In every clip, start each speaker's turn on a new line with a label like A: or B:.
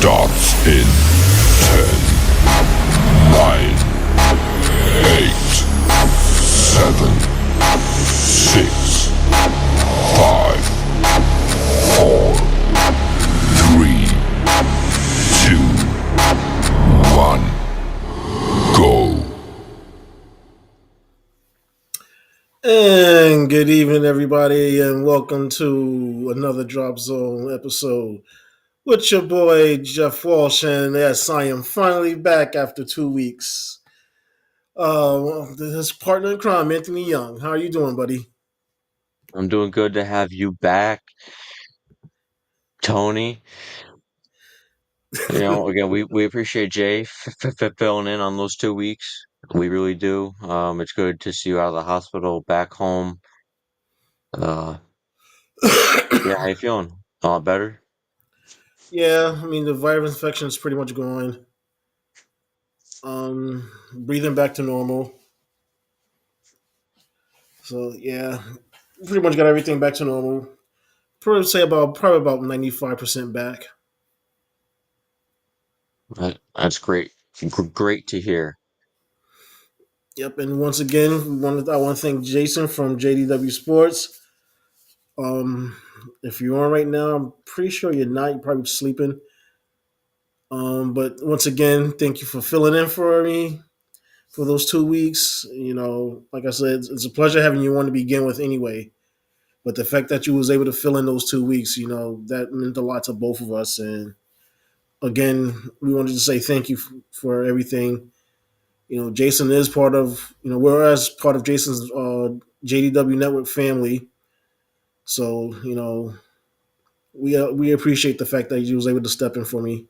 A: starts in 10, 9, 8, 7, 6, 5, 4, 3, 2, 1, go.
B: And good evening, everybody, and welcome to another Drop Zone episode with your boy Jeff Walsh. And yes, I am finally back after 2 weeks. His partner in crime, Anthony Young. How are you doing, buddy?
C: I'm doing good to have you back, Tony. Again, we appreciate Jay filling in on those 2 weeks. We really do. It's good to see you out of the hospital, back home. Uh, yeah, how you feeling? A lot better?
B: Yeah, I mean the virus infection is pretty much gone. Breathing back to normal. So yeah, pretty much got everything back to normal. Probably about 95% back.
C: That's great. Great to hear.
B: Yep, and once again, I want to thank Jason from JDW Sports. Um, if you're on right now, I'm pretty sure you're not. You're probably sleeping. But once again, thank you for filling in for me for those 2 weeks. Like I said, it's a pleasure having you on to begin with anyway. But the fact that you was able to fill in those 2 weeks, that meant a lot to both of us. And again, we wanted to say thank you for everything. Jason is part of, we're as part of Jason's JDW Network family. So, we appreciate the fact that you was able to step in for me.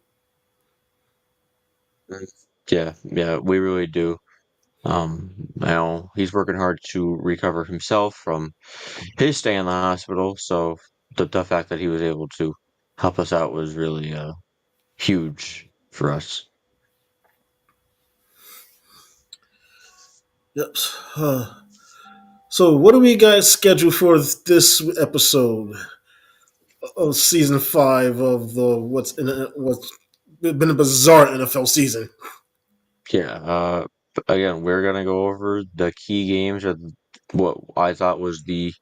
C: Yeah, we really do. Now he's working hard to recover himself from his stay in the hospital, so the fact that he was able to help us out was really huge for us.
B: Yep. So, what do we guys schedule for this episode of season 5 of the what's been a bizarre NFL season?
C: Yeah, again, we're gonna go over the key games or what I thought was the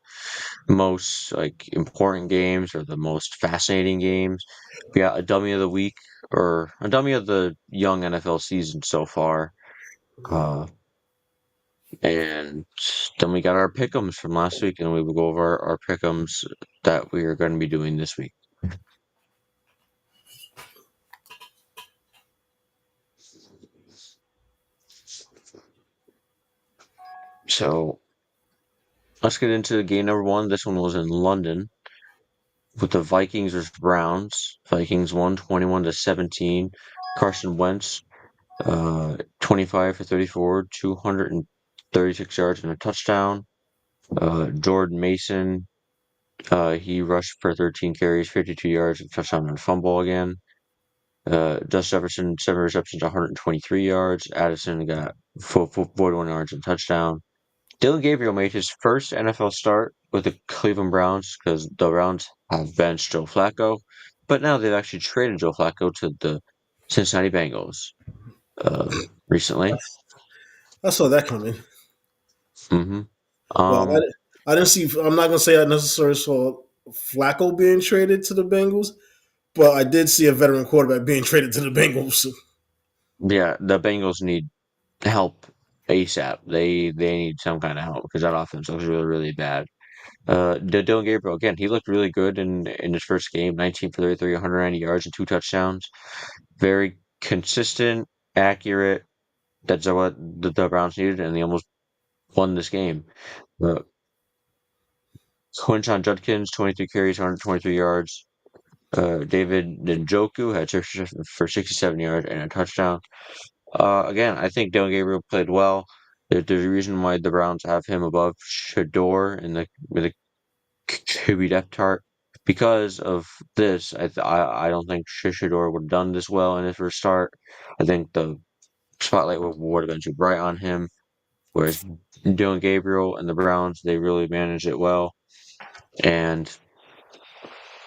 C: most like important games or the most fascinating games. We got a dummy of the week or a dummy of the young NFL season so far. Uh, and then we got our pick'ems from last week, and we will go over our pick'ems that we are going to be doing this week. So let's get into game number one. This one was in London with the Vikings versus Browns. Vikings won 21-17. Carson Wentz, 25 for 34, 236 yards and a touchdown. Jordan Mason, he rushed for 13 carries, 52 yards, and a touchdown and a fumble again. Justin Jefferson, 7 receptions, 123 yards. Addison got 41 yards and touchdown. Dylan Gabriel made his first NFL start with the Cleveland Browns because the Browns have benched Joe Flacco, but now they've actually traded Joe Flacco to the Cincinnati Bengals recently.
B: I saw that coming.
C: hmm
B: Well,
C: Um,
B: I didn't see. I'm not gonna say I necessarily saw Flacco being traded to the Bengals, but I did see a veteran quarterback being traded to the Bengals.
C: yeah, the Bengals need help ASAP. They need some kind of help because that offense looks really really bad. Dylan Gabriel again, he looked really good in his first game, 19 for 33, 190 yards and 2 touchdowns. Very consistent, accurate. That's what the Browns needed, and they almost won this game. Uh, Quinshon Judkins, 23 carries, 123 yards. David Njoku had 67 yards and a touchdown. Again, I think Dylan Gabriel played well. There's a reason why the Browns have him above Shador in the with the QB depth chart. Because of this, I don't think Shador would have done this well in his first start. I think the spotlight would have been too bright on him. Whereas Dylan Gabriel and the Browns, they really managed it well. And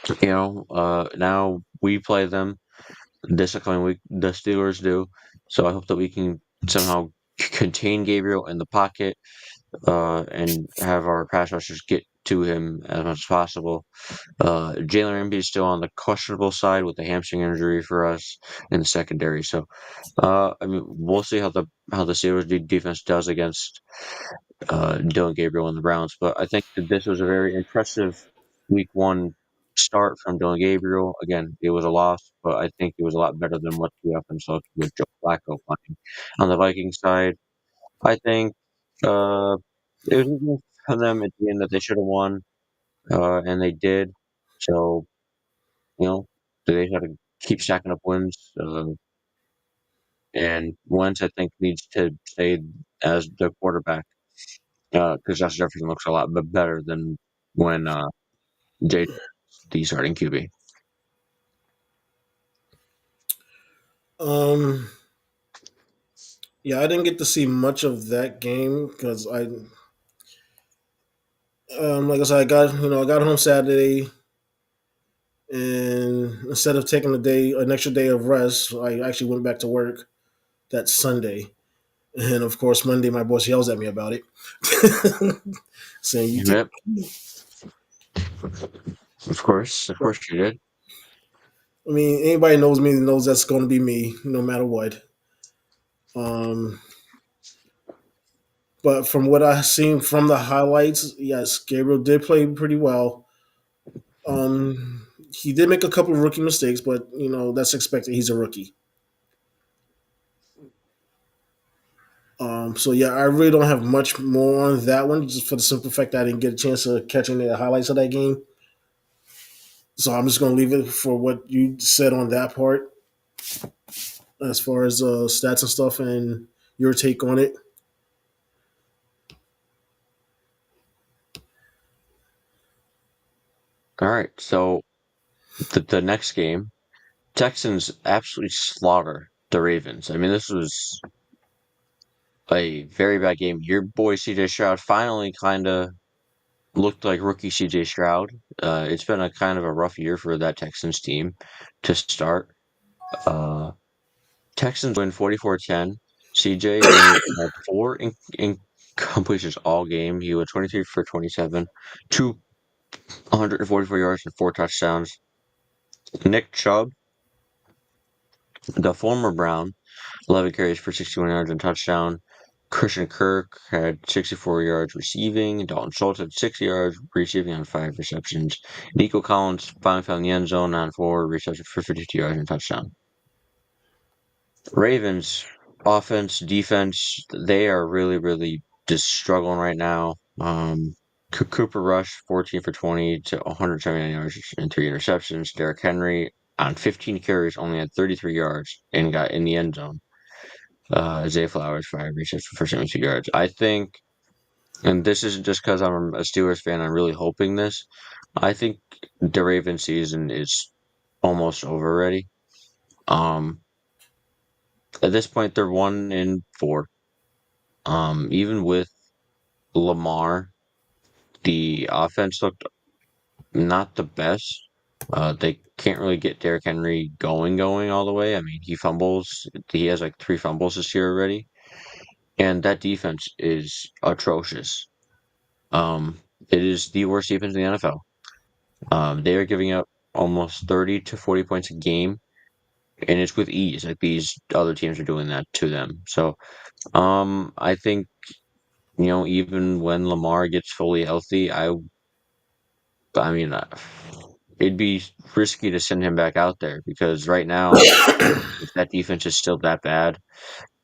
C: now we play them. this upcoming week. The Steelers do. So I hope that we can somehow contain Gabriel in the pocket and have our pass rushers get to him as much as possible. Jalen Ramsey is still on the questionable side with the hamstring injury for us in the secondary. So, I mean, we'll see how the Steelers defense does against Dylan Gabriel and the Browns. But I think that this was a very impressive week one start from Dylan Gabriel. Again, it was a loss, but I think it was a lot better than what the offense looked with Joe Flacco playing. On the Vikings side, I think uh, it was easy for them at the end that they should have won, and they did. So, you know, they got to keep stacking up wins. And Wentz, I think, needs to stay as the quarterback because Josh Jefferson looks a lot better than when Jay the starting QB.
B: Um, yeah, I didn't get to see much of that game because like I said, I got home Saturday, and instead of taking an extra day of rest, I actually went back to work that Sunday. And of course, Monday, my boss yells at me about it, saying, "You take."
C: Yep, of course you did.
B: I mean, anybody knows me knows that's going to be me, no matter what. Um, but from what I've seen from the highlights, yes, Gabriel did play pretty well. He did make a couple of rookie mistakes, but that's expected. He's a rookie. So yeah, I really don't have much more on that one, just for the simple fact that I didn't get a chance to catch any of the highlights of that game. So I'm just going to leave it for what you said on that part, as far as stats and stuff, and your take on it.
C: All right, so the next game, Texans absolutely slaughter the Ravens. I mean, this was a very bad game. Your boy CJ Stroud finally kind of looked like rookie CJ Stroud. It's been a kind of a rough year for that Texans team to start. Uh, Texans win 44-10. CJ only had four incompletions all game. He was 23 for 27, 244 yards and four touchdowns. Nick Chubb, the former Brown, 11 carries for 61 yards and touchdown. Christian Kirk had 64 yards receiving. Dalton Schultz had 60 yards receiving on five receptions. Nico Collins finally found the end zone on four receptions for 52 yards and touchdown. Ravens offense, defense, they are really, really just struggling right now. Cooper Rush, 14 for 20 to 179 yards and three interceptions. Derrick Henry on 15 carries only had 33 yards and got in the end zone. Zay Flowers, five receptions for 72 yards. I think, and this isn't just because I'm a Steelers fan, I'm really hoping this. I think the Ravens season is almost over already. Um, at this point, they're 1-4. Even with Lamar, the offense looked not the best. They can't really get Derrick Henry going all the way. I mean, he fumbles. He has like three fumbles this year already, and that defense is atrocious. It is the worst defense in the NFL. They are giving up almost 30 to 40 points a game, and it's with ease. Like these other teams are doing that to them. So, I think even when Lamar gets fully healthy, I mean, it'd be risky to send him back out there because right now, if that defense is still that bad,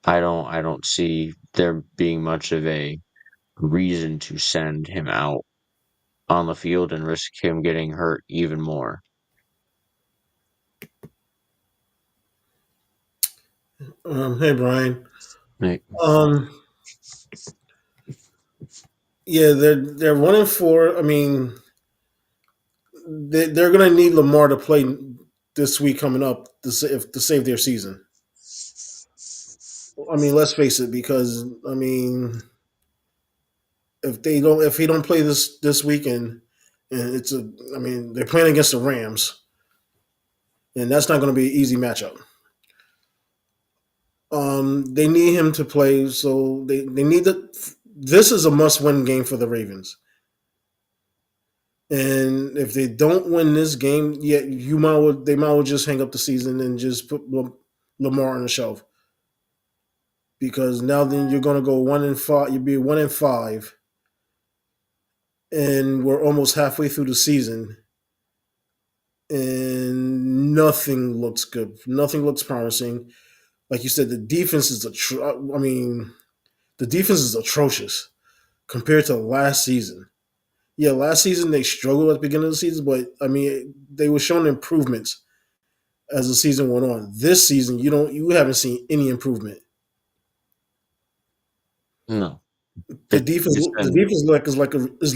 C: I don't see there being much of a reason to send him out on the field and risk him getting hurt even more.
B: Hey Brian.
C: Like,
B: Um, yeah, they're 1-4. I mean, they're going to need Lamar to play this week coming up to save their season. I mean, let's face it, because I mean, if he don't play this weekend, and I mean, they're playing against the Rams. and that's not going to be an easy matchup. They need him to play, so they need to. This is a must-win game for the Ravens, and if they don't win this game, yeah, they might well just hang up the season and just put Lamar on the shelf because now then you're going to go 1-5. You'll be 1-5, and we're almost halfway through the season, and nothing looks good. Nothing looks promising. Like you said, the defense is the defense is atrocious compared to last season. Yeah, last season they struggled at the beginning of the season, but I mean they were showing improvements as the season went on. This season, you haven't seen any improvement.
C: No,
B: The
C: it,
B: defense,
C: it's
B: the
C: been
B: defense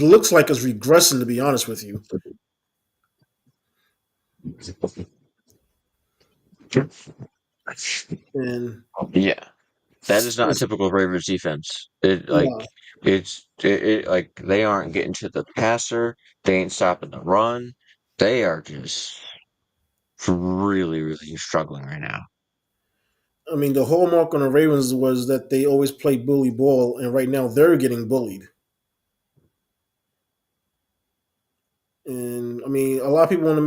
B: looks like it's regressing. To be honest with you, and
C: yeah. That is not a
B: it's
C: typical Ravens defense. It like
B: no.
C: it like they aren't getting to the passer. They ain't stopping the run. They are just really, really struggling right now.
B: I mean, the hallmark on the Ravens was that they always played bully ball, and right now they're getting bullied. And I mean, a lot of people want to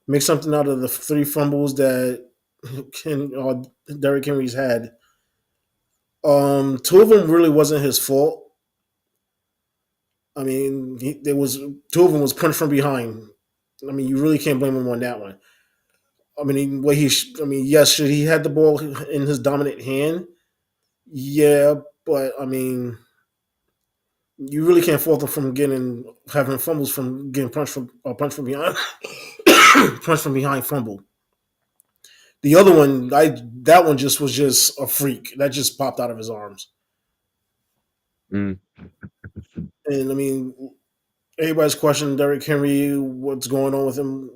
B: make something out of the three fumbles that Derrick Henry's had. Two of them really wasn't his fault. I mean, there was two of them was punched from behind. I mean, you really can't blame him on that one. I mean, yes, should he had the ball in his dominant hand? Yeah, but I mean, you really can't fault him from getting having fumbles from getting punched from behind, punched from behind fumble. The other one, that one just was just a freak that just popped out of his arms.
C: Mm.
B: And I mean, everybody's questioning Derrick Henry, what's going on with him.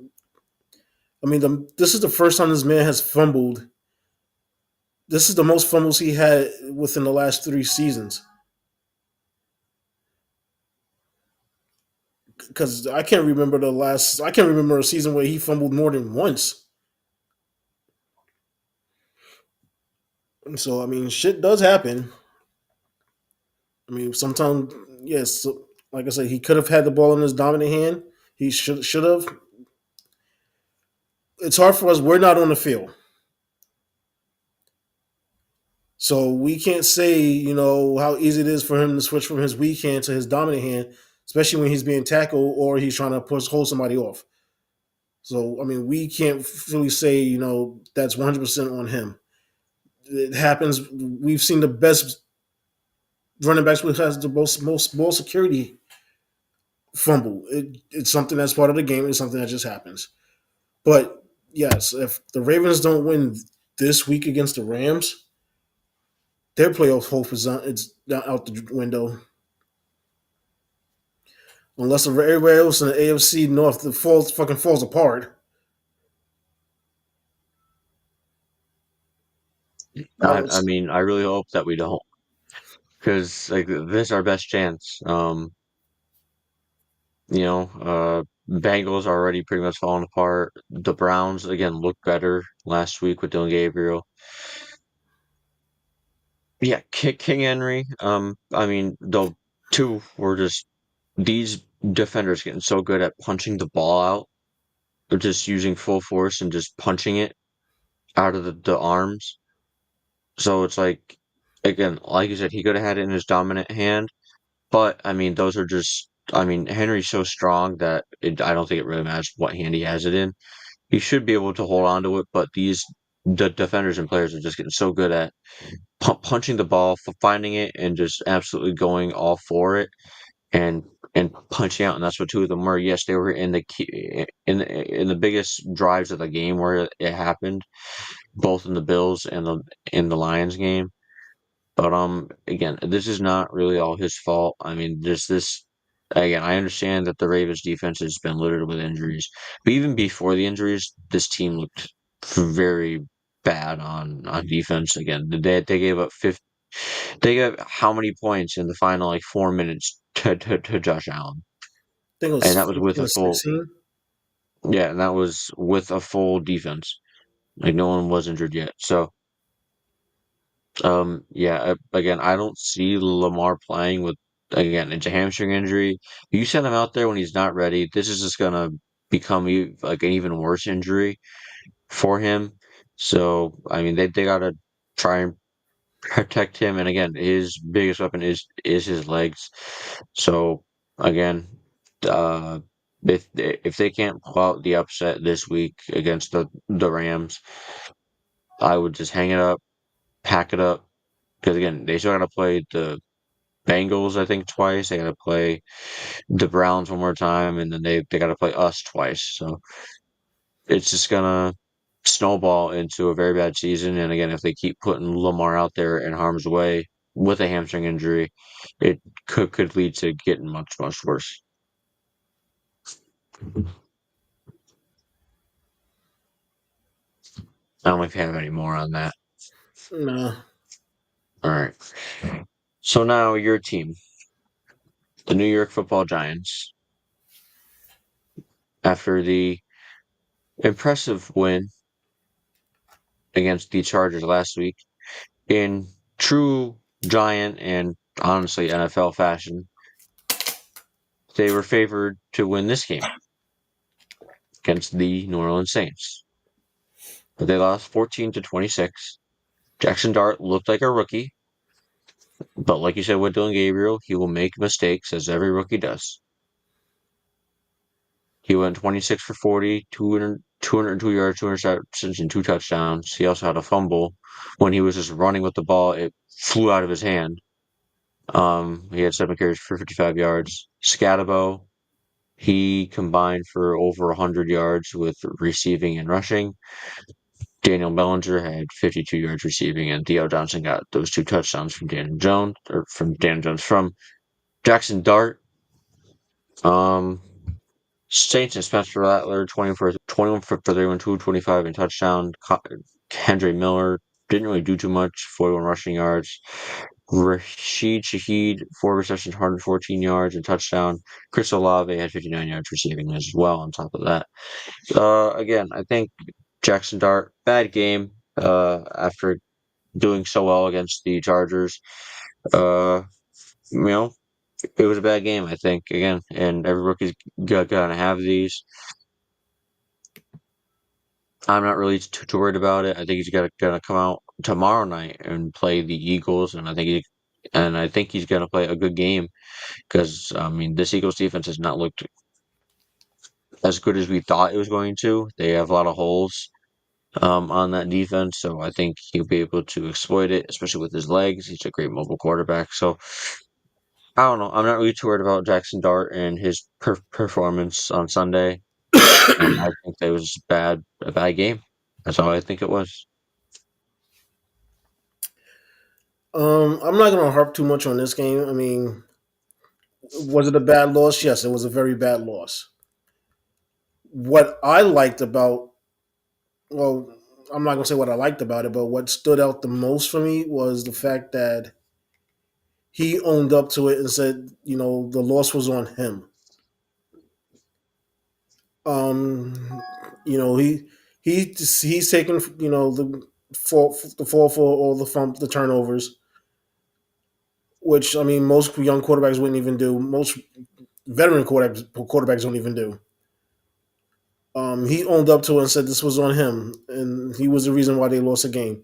B: I mean, this is the first time this man has fumbled. This is the most fumbles he had within the last 3 seasons. Because I can't remember a season where he fumbled more than once. So I mean, shit does happen. I mean, sometimes yes, so, like I said, he could have had the ball in his dominant hand. He should have. It's hard for us. We're not on the field, so we can't say how easy it is for him to switch from his weak hand to his dominant hand, especially when he's being tackled or he's trying to hold somebody off. So I mean, we can't really say that's 100% on him. It happens. We've seen the best running backs who has the most ball security fumble. It's something that's part of the game. It's something that just happens. But yes, if the Ravens don't win this week against the Rams, their playoff hope is it's out the window. Unless everybody else in the AFC North falls apart. I don't.
C: I mean, I really hope that we don't, because like this is our best chance. Bengals are already pretty much falling apart. The Browns again looked better last week with Dylan Gabriel. Yeah, King Henry. I mean, the two were just these defenders getting so good at punching the ball out. They're just using full force and just punching it out of the arms. So it's like, again, like you said, he could have had it in his dominant hand. But I mean, those are just. I mean, Henry's so strong that I don't think it really matters what hand he has it in. He should be able to hold on to it, but the defenders and players are just getting so good at punching the ball, finding it, and just absolutely going all for it and punching out. And that's what two of them were. Yes, they were in the key, in the biggest drives of the game where it happened, both in the Bills and the Lions game. But again, this is not really all his fault. I mean, just this again. I understand that the Ravens defense has been littered with injuries, but even before the injuries, this team looked very bad on defense. Again, they gave up 50. They gave how many points in the final like 4 minutes to Josh Allen,
B: I think it was
C: and that was with
B: 15
C: a
B: or
C: full
B: 16.
C: Yeah, and that was with a full defense. Like no one was injured yet. So, yeah, again, I don't see Lamar playing with again, it's a hamstring injury. You send him out there when he's not ready, this is just gonna become like an even worse injury for him. So, I mean, they gotta try and protect him. And again, his biggest weapon is his legs. So again, uh, if they can't pull out the upset this week against the Rams, I would just hang it up, pack it up, because again, they still got to play the Bengals, I think, twice. They got to play the Browns one more time, and then they got to play us twice. So it's just gonna snowball into a very bad season. And again, if they keep putting Lamar out there in harm's way with a hamstring injury, it could lead to getting much worse. I don't know if you have any more on that.
B: No.
C: All right. So now your team, the New York Football Giants, after the impressive win against the Chargers last week in true Giant and honestly NFL fashion, they were favored to win this game against the New Orleans Saints. But they lost 14-26. Jackson Dart looked like a rookie, but like you said with Dylan Gabriel, he will make mistakes as every rookie does. He went 26 for 40, 202 yards, 2 interceptions, and 2 touchdowns. He also had a fumble when he was just running with the ball. It flew out of his hand. He had 7 carries for 55 yards. Scatabo, he combined for over 100 yards with receiving and rushing. Daniel Bellinger had 52 yards receiving, and Theo Johnson got those 2 touchdowns from Dan Jones from Jackson Dart. Saints and Spencer Rattler, 21 for 31, 225 and touchdown. Kendra Miller didn't really do too much, 41 rushing yards. Rashid Shaheed, 4 receptions, 114 yards and touchdown. Chris Olave had 59 yards receiving as well on top of that. Again, I think Jackson Dart, bad game after doing so well against the Chargers. Uh, you know, it was a bad game, I think, again, and every rookie's gonna have these. I'm not really too worried about it. I think he's gonna come out tomorrow night and play the Eagles, and I think he's gonna play a good game because I mean this Eagles defense has not looked as good as we thought it was going to. They have a lot of holes on that defense, so I think he'll be able to exploit it, especially with his legs. He's a great mobile quarterback, so I don't know. I'm not really too worried about Jackson Dart and his performance on Sunday. I think it was a bad game. That's all I think it was.
B: I'm not gonna harp too much on this game. I mean, was it a bad loss? Yes, it was a very bad loss. What I liked about, well, I'm not gonna say what I liked about it, but what stood out the most for me was the fact that he owned up to it and said, the loss was on him. Um, he's taken the fall for all the turnovers, which I mean most young quarterbacks wouldn't even do. Most veteran quarterbacks don't even do. He owned up to it and said this was on him, and he was the reason why they lost the game.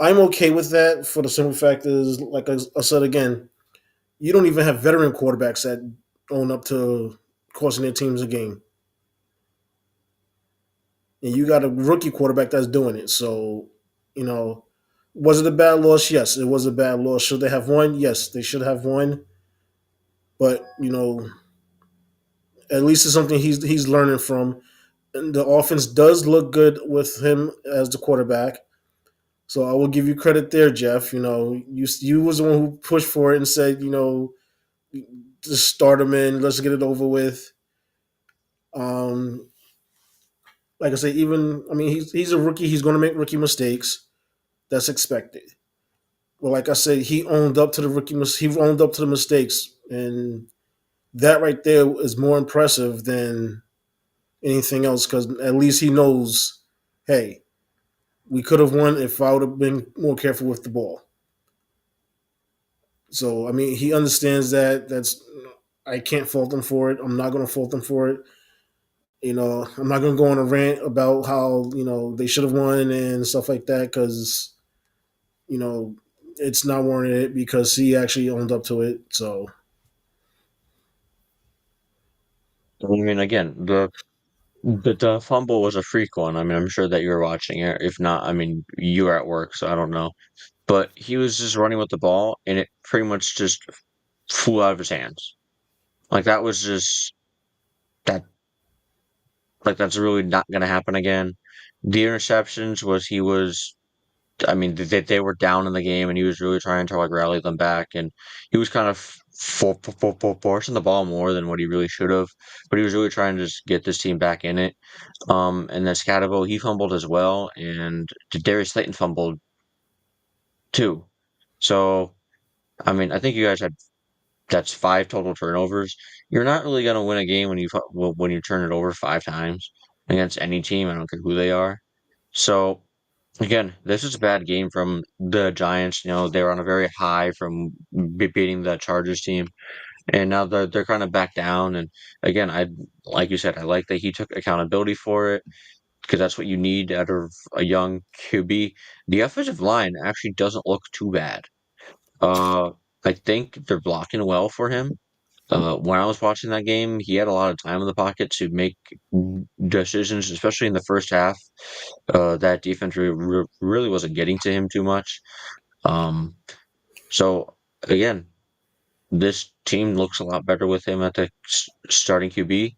B: I'm okay with that for the simple fact is, like I said again, you don't even have veteran quarterbacks that own up to costing their teams a game, and you got a rookie quarterback that's doing it. So, you know, was it a bad loss? Yes, it was a bad loss. Should they have won? Yes, they should have won. But at least it's something he's learning from. And the offense does look good with him as the quarterback. So I will give you credit there, Jeff. You was the one who pushed for it and said, just start him in, let's get it over with. Um, like I say, I mean, he's a rookie. He's going to make rookie mistakes. That's expected. Well, like I said, he owned up to the he owned up to the mistakes, and that right there is more impressive than anything else because at least he knows, hey, we could have won if I would have been more careful with the ball. So I mean, he understands that. That's I can't fault him for it. I'm not going to fault him for it. I'm not going to go on a rant about how they should have won and stuff like that because you know it's not warranted because he actually owned up to it. So
C: I mean, again, the fumble was a freak one. I mean, I'm sure that you were watching it. If not, I mean, you were at work, so I don't know. But he was just running with the ball, and it pretty much just flew out of his hands. Like that was just that. Like that's really not going to happen again. The interceptions was he was. I mean, they were down in the game, and he was really trying to like rally them back, and he was kind of forcing the ball more than what he really should have. But he was really trying to just get this team back in it. And then Scatabo, he fumbled as well, and Darius Slayton fumbled too. So, I mean, I think you guys had that's five total turnovers. You're not really gonna win a game when you turn it over five times against any team. I don't care who they are. So again, this is a bad game from the Giants. They were on a very high from beating the Chargers team, and now they're kind of back down. And again, I like you said, I like that he took accountability for it because that's what you need out of a young QB. The offensive line actually doesn't look too bad. Uh, I think they're blocking well for him. When I was watching that game, he had a lot of time in the pocket to make decisions, especially in the first half. That defense really wasn't getting to him too much. Um, so again, this team looks a lot better with him at the starting QB.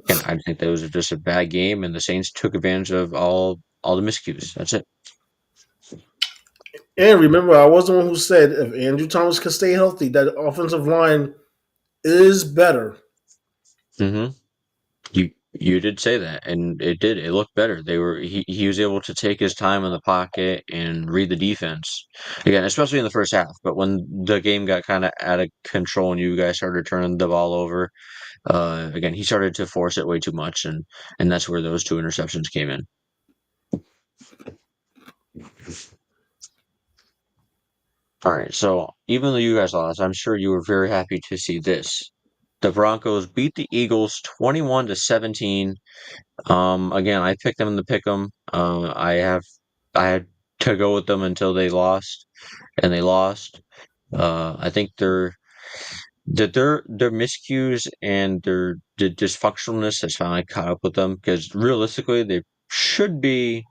C: And I think that was just a bad game, and the Saints took advantage of all the miscues. That's it.
B: and remember, I was the one who said if Andrew Thomas can stay healthy, that offensive line is better.
C: hmm You did say that, and it did. It looked better. He was able to take his time in the pocket and read the defense again, especially in the first half. But when the game got kind of out of control and you guys started turning the ball over, again he started to force it way too much, and that's where those two interceptions came in. All right, so even though you guys lost, I'm sure you were very happy to see this. The Broncos beat the Eagles 21-17. Again, I picked them in the pick 'em. I had to go with them until they lost, and they lost. I think their miscues and their dysfunctionalness has finally caught up with them because realistically, they could be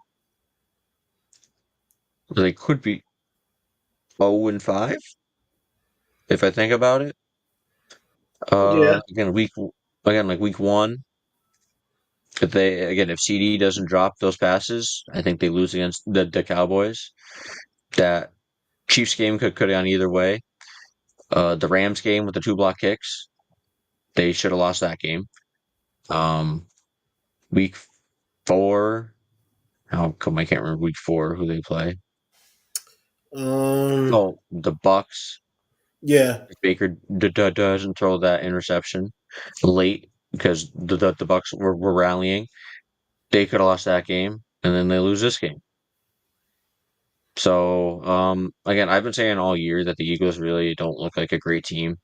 C: 0-5 if I think about it.
B: Yeah.
C: Again, like week one, if CD doesn't drop those passes, I think they lose against the Cowboys. That Chiefs game could have gone either way. The Rams game with the two block kicks, they should have lost that game. Um, week four, how come I can't remember week four who they play?
B: Um.
C: Oh, the Bucks.
B: Yeah.
C: Baker doesn't throw that interception late because the Bucks were rallying. They could have lost that game, and then they lose this game. So, again, I've been saying all year that the Eagles really don't look like a great team.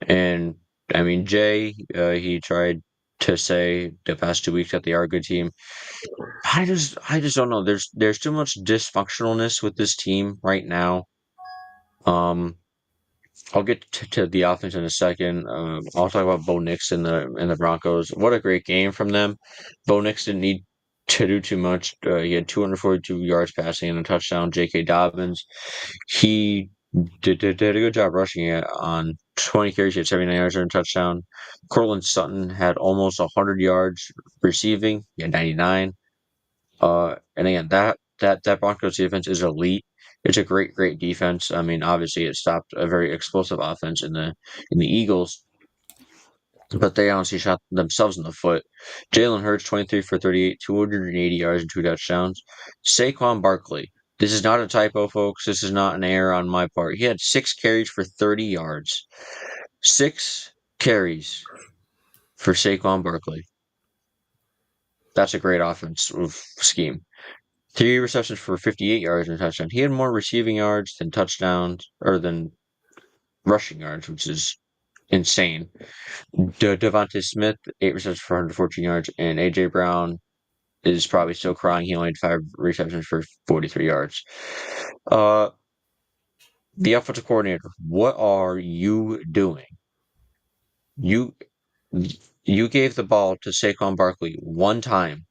C: And I mean, Jay, he tried to say the past 2 weeks that they are a good team. I just don't know. There's too much dysfunctionalness with this team right now. Um, I'll get to the offense in a second. I'll talk about Bo Nix and the Broncos. What a great game from them. Bo Nix didn't need to do too much. He had 242 yards passing and a touchdown. J.K. Dobbins, he did a good job rushing it on 20 carries. He had 79 yards and a touchdown. Cortland Sutton had almost 100 yards receiving. He had 99. And again, that Broncos defense is elite. It's a great defense. I mean, obviously, it stopped a very explosive offense in the Eagles, but they honestly shot themselves in the foot. Jalen Hurts, 23 for 38, 280 yards and two touchdowns. Saquon Barkley. This is not a typo, folks. This is not an error on my part. He had 6 carries for 30 yards. 6 carries for Saquon Barkley. That's a great offensive scheme. 3 receptions for 58 yards and a touchdown. He had more receiving yards than touchdowns, or than rushing yards, which is insane. Devontae Smith, 8 receptions for 114 yards, and AJ Brown is probably still crying. He only had 5 receptions for 43 yards. Uh, the offensive coordinator, what are you doing? You you gave the ball to Saquon Barkley one time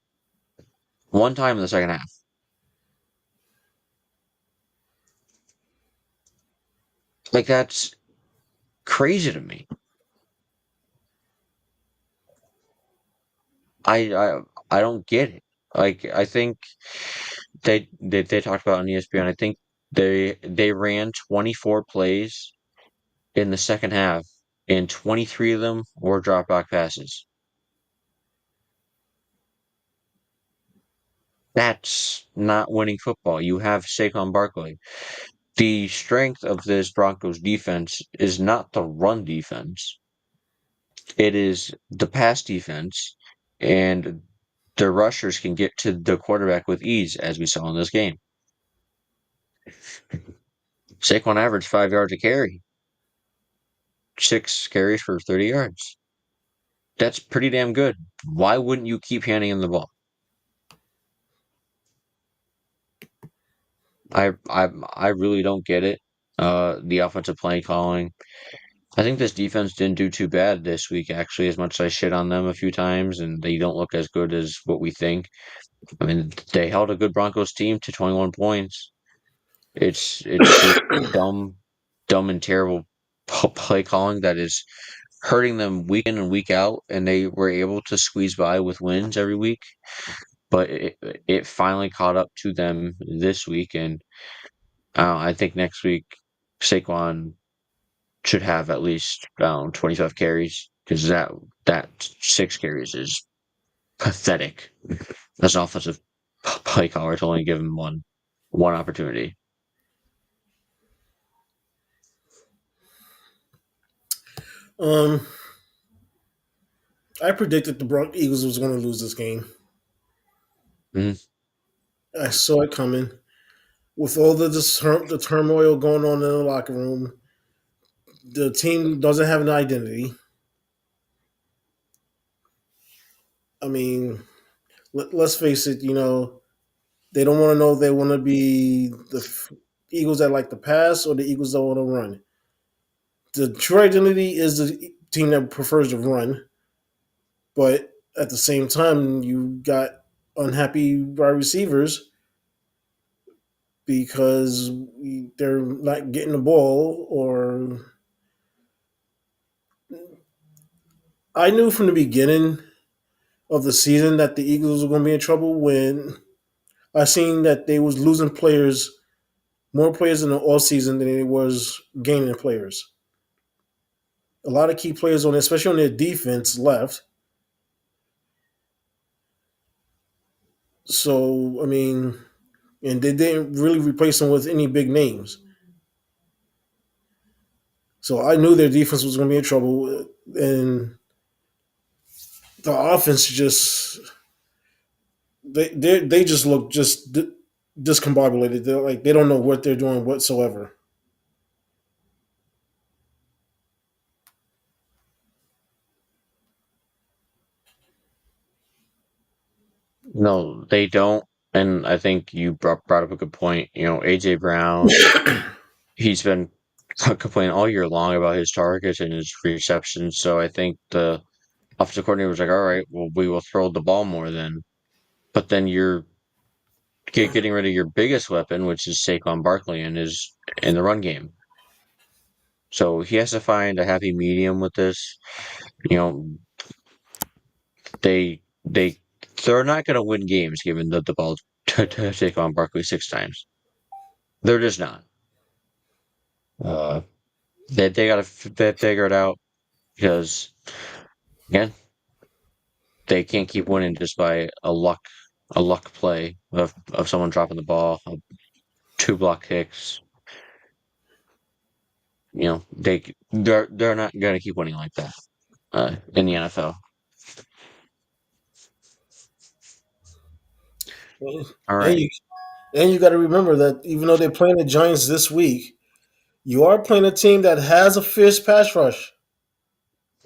C: in the second half. Like that's crazy to me. I don't get it. Like I think they talked about on ESPN. I think they ran 24 plays in the second half, and 23 of them were drop back passes. That's not winning football. You have Saquon Barkley. The strength of this Broncos defense is not the run defense. It is the pass defense, and the rushers can get to the quarterback with ease, as we saw in this game. Saquon averaged 5 yards a carry, 6 carries for 30 yards. That's pretty damn good. Why wouldn't you keep handing him the ball? I really don't get it. The offensive play calling. I think this defense didn't do too bad this week, actually, as much as I shit on them a few times, and they don't look as good as what we think. I mean, they held a good Broncos team to 21 points. It's just dumb, dumb and terrible play calling that is hurting them week in and week out, and they were able to squeeze by with wins every week. But it finally caught up to them this week, and I think next week Saquon should have at least 25 carries because that 6 carries is pathetic. As an offensive play caller to only give him one opportunity.
B: Um, I predicted the Eagles was going to lose this game.
C: Mhm.
B: I saw it coming. With all the turmoil going on in the locker room, the team doesn't have an identity. I mean, let's face it. They don't want to know if they want to be the Eagles that like to pass or the Eagles that want to run. The true identity is the team that prefers to run, but at the same time, you got unhappy wide receivers because they're not getting the ball. Or I knew from the beginning of the season that the Eagles were going to be in trouble when I seen that they was losing players, more players in the off season than it was gaining players. A lot of key players on, especially on their defense, left. So I mean, and they didn't really replace them with any big names. So I knew their defense was going to be in trouble, and the offense just they just look just discombobulated. They're like they don't know what they're doing whatsoever.
C: No, they don't. And I think you brought up a good point. AJ Brown, he's been complaining all year long about his targets and his receptions. So I think the offensive coordinator was like, all right, well, we will throw the ball more then. But then you're getting rid of your biggest weapon, which is Saquon Barkley in the run game. So he has to find a happy medium with this. You know, they they're not going to win games given the ball to Saquon Barkley 6 times. They're just not. Uh, they got to figure it out because again, they can't keep winning just by a luck play of someone dropping the ball, 2 block kicks. They're not going to keep winning like that in the NFL. All
B: And
C: right.
B: you and you got to remember that even though they're playing the Giants this week, you are playing a team that has a fierce pass rush.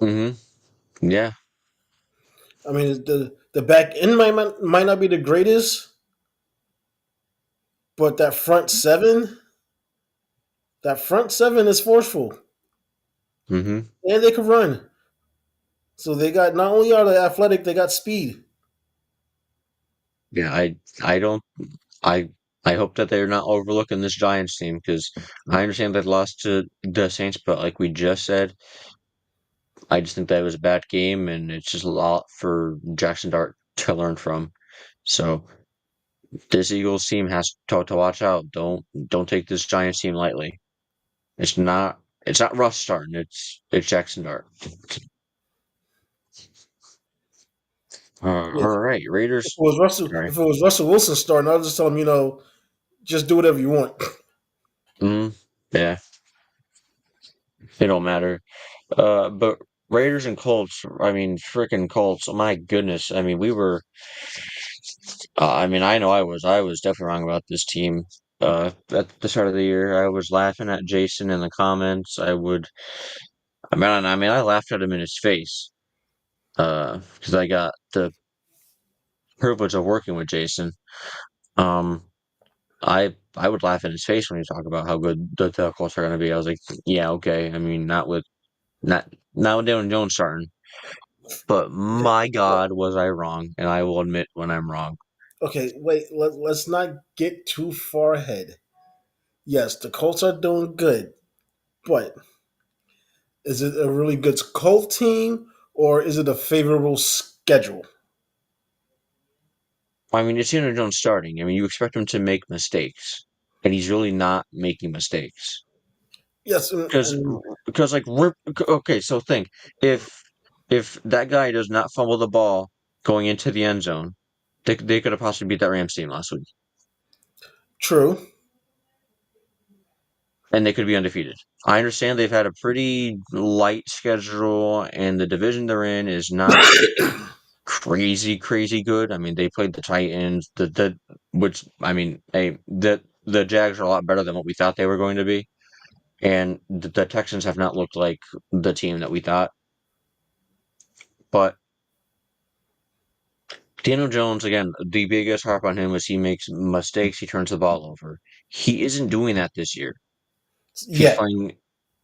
C: Mm-hmm. Yeah.
B: I mean, the back end might not be the greatest, but that front seven is forceful,
C: Mm-hmm.
B: and they can run. So they got not only are they athletic, they got speed.
C: Yeah. I don't. I I hope that they're not overlooking this Giants team because I understand they lost to the Saints, but like we just said, I just think that was a bad game, and it's just a lot for Jackson Dart to learn from. So this Eagles team has to watch out. Don't take this Giants team lightly. It's not Russ starting. It's Jackson Dart.
B: Yeah,
C: All right, Raiders. Sorry.
B: If it was Russell Wilson starting, I'll just tell him, just do whatever you want.
C: Mm, yeah, it don't matter. But Raiders and Colts. I mean, freaking Colts. My goodness. I mean, we were. I mean, I know I was definitely wrong about this team. At the start of the year, I was laughing at Jason in the comments. I laughed at him in his face. Because I got the privilege of working with Jason. Um, I would laugh in his face when he talk about how good the Colts are going to be. I was like, yeah, okay. I mean, not with Daniel Jones starting, but
B: Okay,
C: my God, was I wrong? And I will admit when I'm wrong.
B: okay, wait. Let's not get too far ahead. Yes, the Colts are doing good, but is it a really good Colt team or is it a favorable schedule?
C: I mean, it's Daniel Jones starting. I mean, you expect him to make mistakes, and he's really not making mistakes.
B: Yes,
C: Because because like we're okay. So think if if that guy does not fumble the ball going into the end zone, they could have possibly beat that Rams team last week,
B: true.
C: and they could be undefeated. I understand they've had a pretty light schedule, and the division they're in is not crazy good. I mean, they played the Titans, the which I mean, the Jags are a lot better than what we thought they were going to be, and the Texans have not looked like the team that we thought. But Daniel Jones, again, the biggest harp on him is he makes mistakes, he turns the ball over. He isn't doing that this year. He's
B: Yet,
C: playing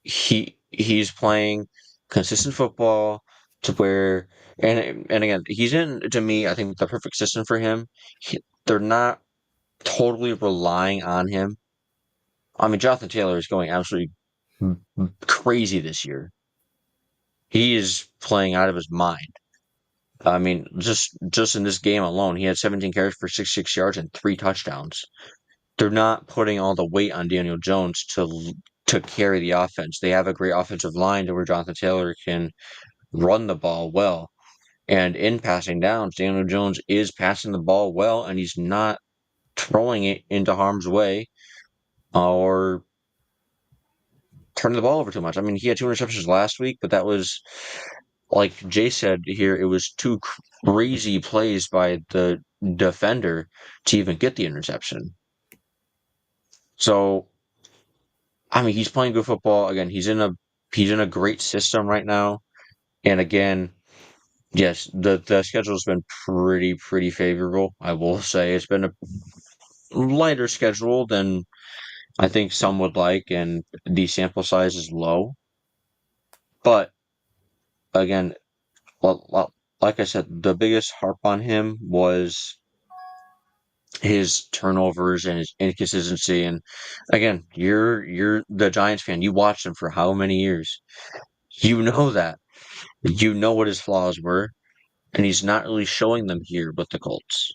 C: he's playing consistent football to where and again, he's in to me, I think the perfect system for him. They're not totally relying on him. I mean, Jonathan Taylor is going absolutely crazy this year. He is playing out of his mind. I mean, just in this game alone, he had 17 carries for 66 yards and 3 touchdowns. They're not putting all the weight on Daniel Jones to carry the offense. They have a great offensive line to where Jonathan Taylor can run the ball well. And in passing downs, Daniel Jones is passing the ball well, and he's not throwing it into harm's way or turning the ball over too much. I mean, he had 2 interceptions last week, but that was like Jay said here, it was two crazy plays by the defender to even get the interception. So, I mean, he's playing good football. Again, he's in a great system right now. And again, yes, the schedule's been pretty favorable. I will say it's been a lighter schedule than I think some would like, and the sample size is low. But again, like I said, the biggest harp on him was his turnovers and his inconsistency. And again, you're the Giants fan. You watched him for how many years? You know that. You know what his flaws were, and he's not really showing them here with the Colts.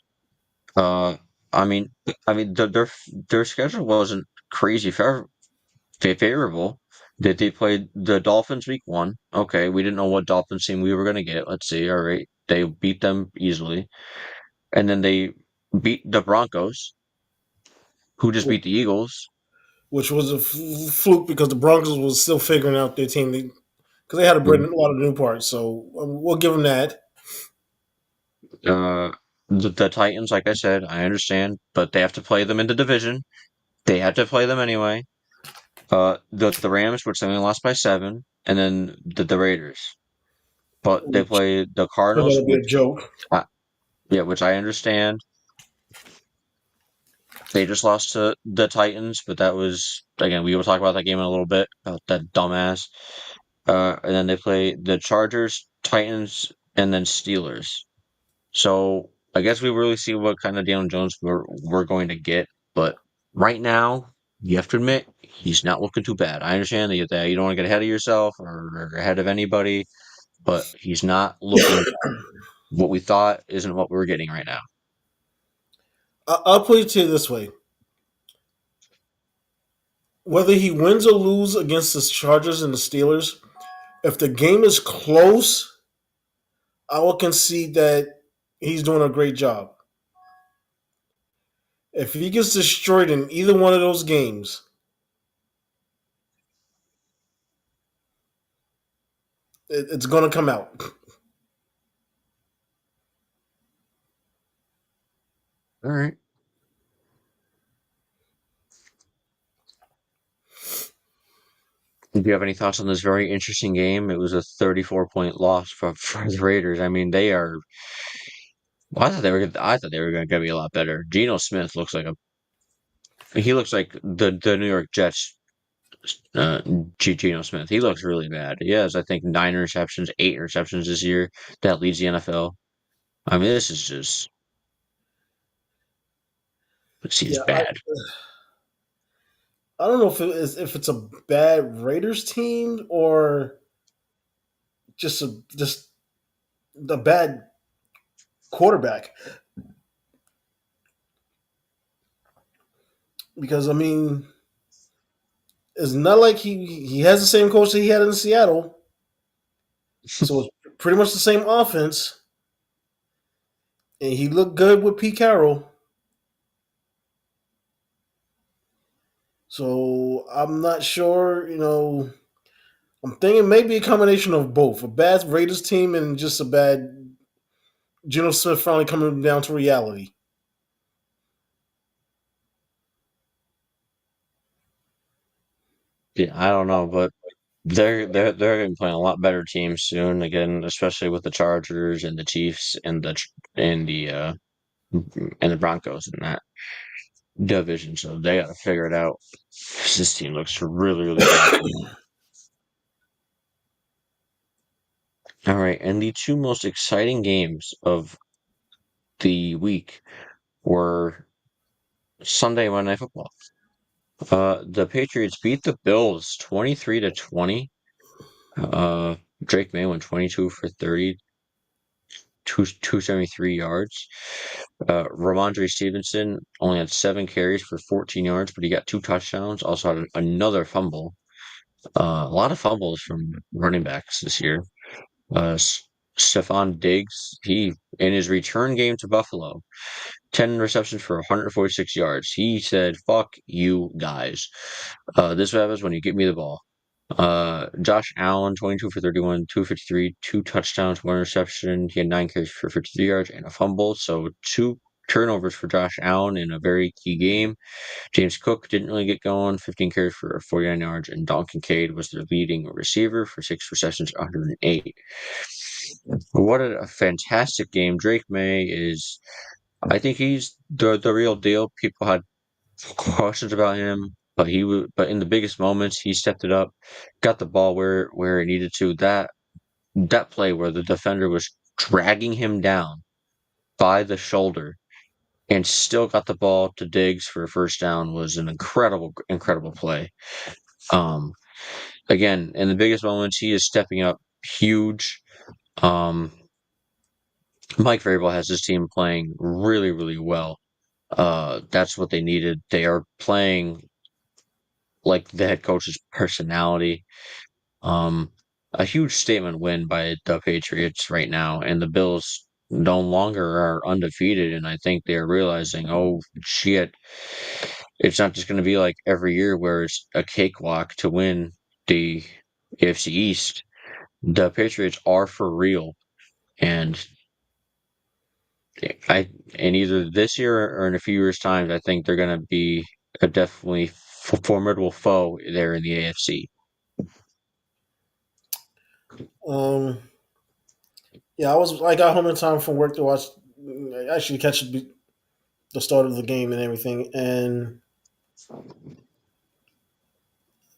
C: Uh, I mean, their schedule wasn't crazy favorable. They played the Dolphins week 1. Okay, we didn't know what Dolphins team we were gonna get. Let's see. All right, they beat them easily, and then they beat the Broncos, who just beat the Eagles.
B: which was a fluke because the Broncos was still figuring out their team because they had to bring
C: Mhm.
B: a lot of new parts. So we'll give them that.
C: Uh, the Titans, like I said, I understand, but they have to play them in the division. They had to play them anyway. The Rams, which they only lost by 7, and then the Raiders. But they
B: which
C: play the
B: turned
C: Cardinals,
B: out to be a joke.
C: uh, yeah, which I understand. They just lost to the Titans, but that was again we will talk about that game in a little bit about that dumbass. And then they play the Chargers, Titans, and then Steelers. So I guess we really see what kind of Daniel Jones we're going to get. But right now, you have to admit he's not looking too bad. I understand that you don't want to get ahead of yourself or ahead of anybody, but he's not looking bad. What we thought isn't what we're getting right now.
B: I'll put it to you this way: whether he wins or lose against the Chargers and the Steelers, if the game is close, I will concede that he's doing a great job. If he gets destroyed in either one of those games, it's going to come out.
C: All right. Do you have any thoughts on this very interesting game? It was a 34-point loss for the Raiders. I mean, they are. Well, I thought they were going to be a lot better. Geno Smith looks like a. He looks like the New York Jets. Uh, Geno Smith. He looks really bad. He has, I think, 9 interceptions, 8 interceptions this year. That leads the NFL. I mean, this is just. It seems
B: Yeah,
C: bad.
B: I don't know if it's a bad Raiders team or just a bad quarterback. Because I mean, it's not like he has the same coach that he had in Seattle, so it's pretty much the same offense, and he looked good with Pete Carroll. So I'm not sure. I'm thinking maybe a combination of both: a bad Raiders team and just a bad Geno Smith finally coming down to reality.
C: Yeah, I don't know, but they're going to be playing a lot better teams soon. Again, especially with the Chargers and the Chiefs and the and the Broncos in that division. So they got to figure it out. This team looks really, really bad. All right, and the two most exciting games of the week were Sunday Monday Night Football. The Patriots beat the Bills 23-20. Uh, Drake May went 22 for 30, 273 yards. Ramondre Stevenson only had 7 carries for 14 yards, but he got 2 touchdowns. Also had another fumble. A lot of fumbles from running backs this year. Uh, Stephon Diggs, he in his return game to Buffalo, 10 receptions for 146 yards. He said, "Fuck you guys. This is what happens when you give me the ball." Josh Allen, 22 for 31, 253, 2 touchdowns, 1 reception. He had 9 carries for 53 yards and a fumble. So 2 turnovers for Josh Allen in a very key game. James Cook didn't really get going, 15 carries for 49 yards, and Dalton Kincaid was their leading receiver for 6 receptions, 108. What a fantastic game. Drake May is, I think he's the real deal. People had questions about him, but in the biggest moments, he stepped it up, got the ball where it needed to. That play where the defender was dragging him down by the shoulder and still got the ball to Diggs for a first down was an incredible play. Um, Again, in the biggest moments, he is stepping up huge. Um, Mike Vrabel has his team playing really, really well. That's what they needed. They are playing like the head coach's personality. Um, a huge statement win by the Patriots right now, and the Bills no longer are undefeated. And I think they're realizing, oh shit, it's not just going to be like every year where it's a cakewalk to win the AFC East. The Patriots are for real, and I and either this year or in a few years' time, I think they're going to be a definitely formidable foe there in the AFC.
B: Um, yeah, I got home in time from work to watch, actually catch the start of the game and everything. And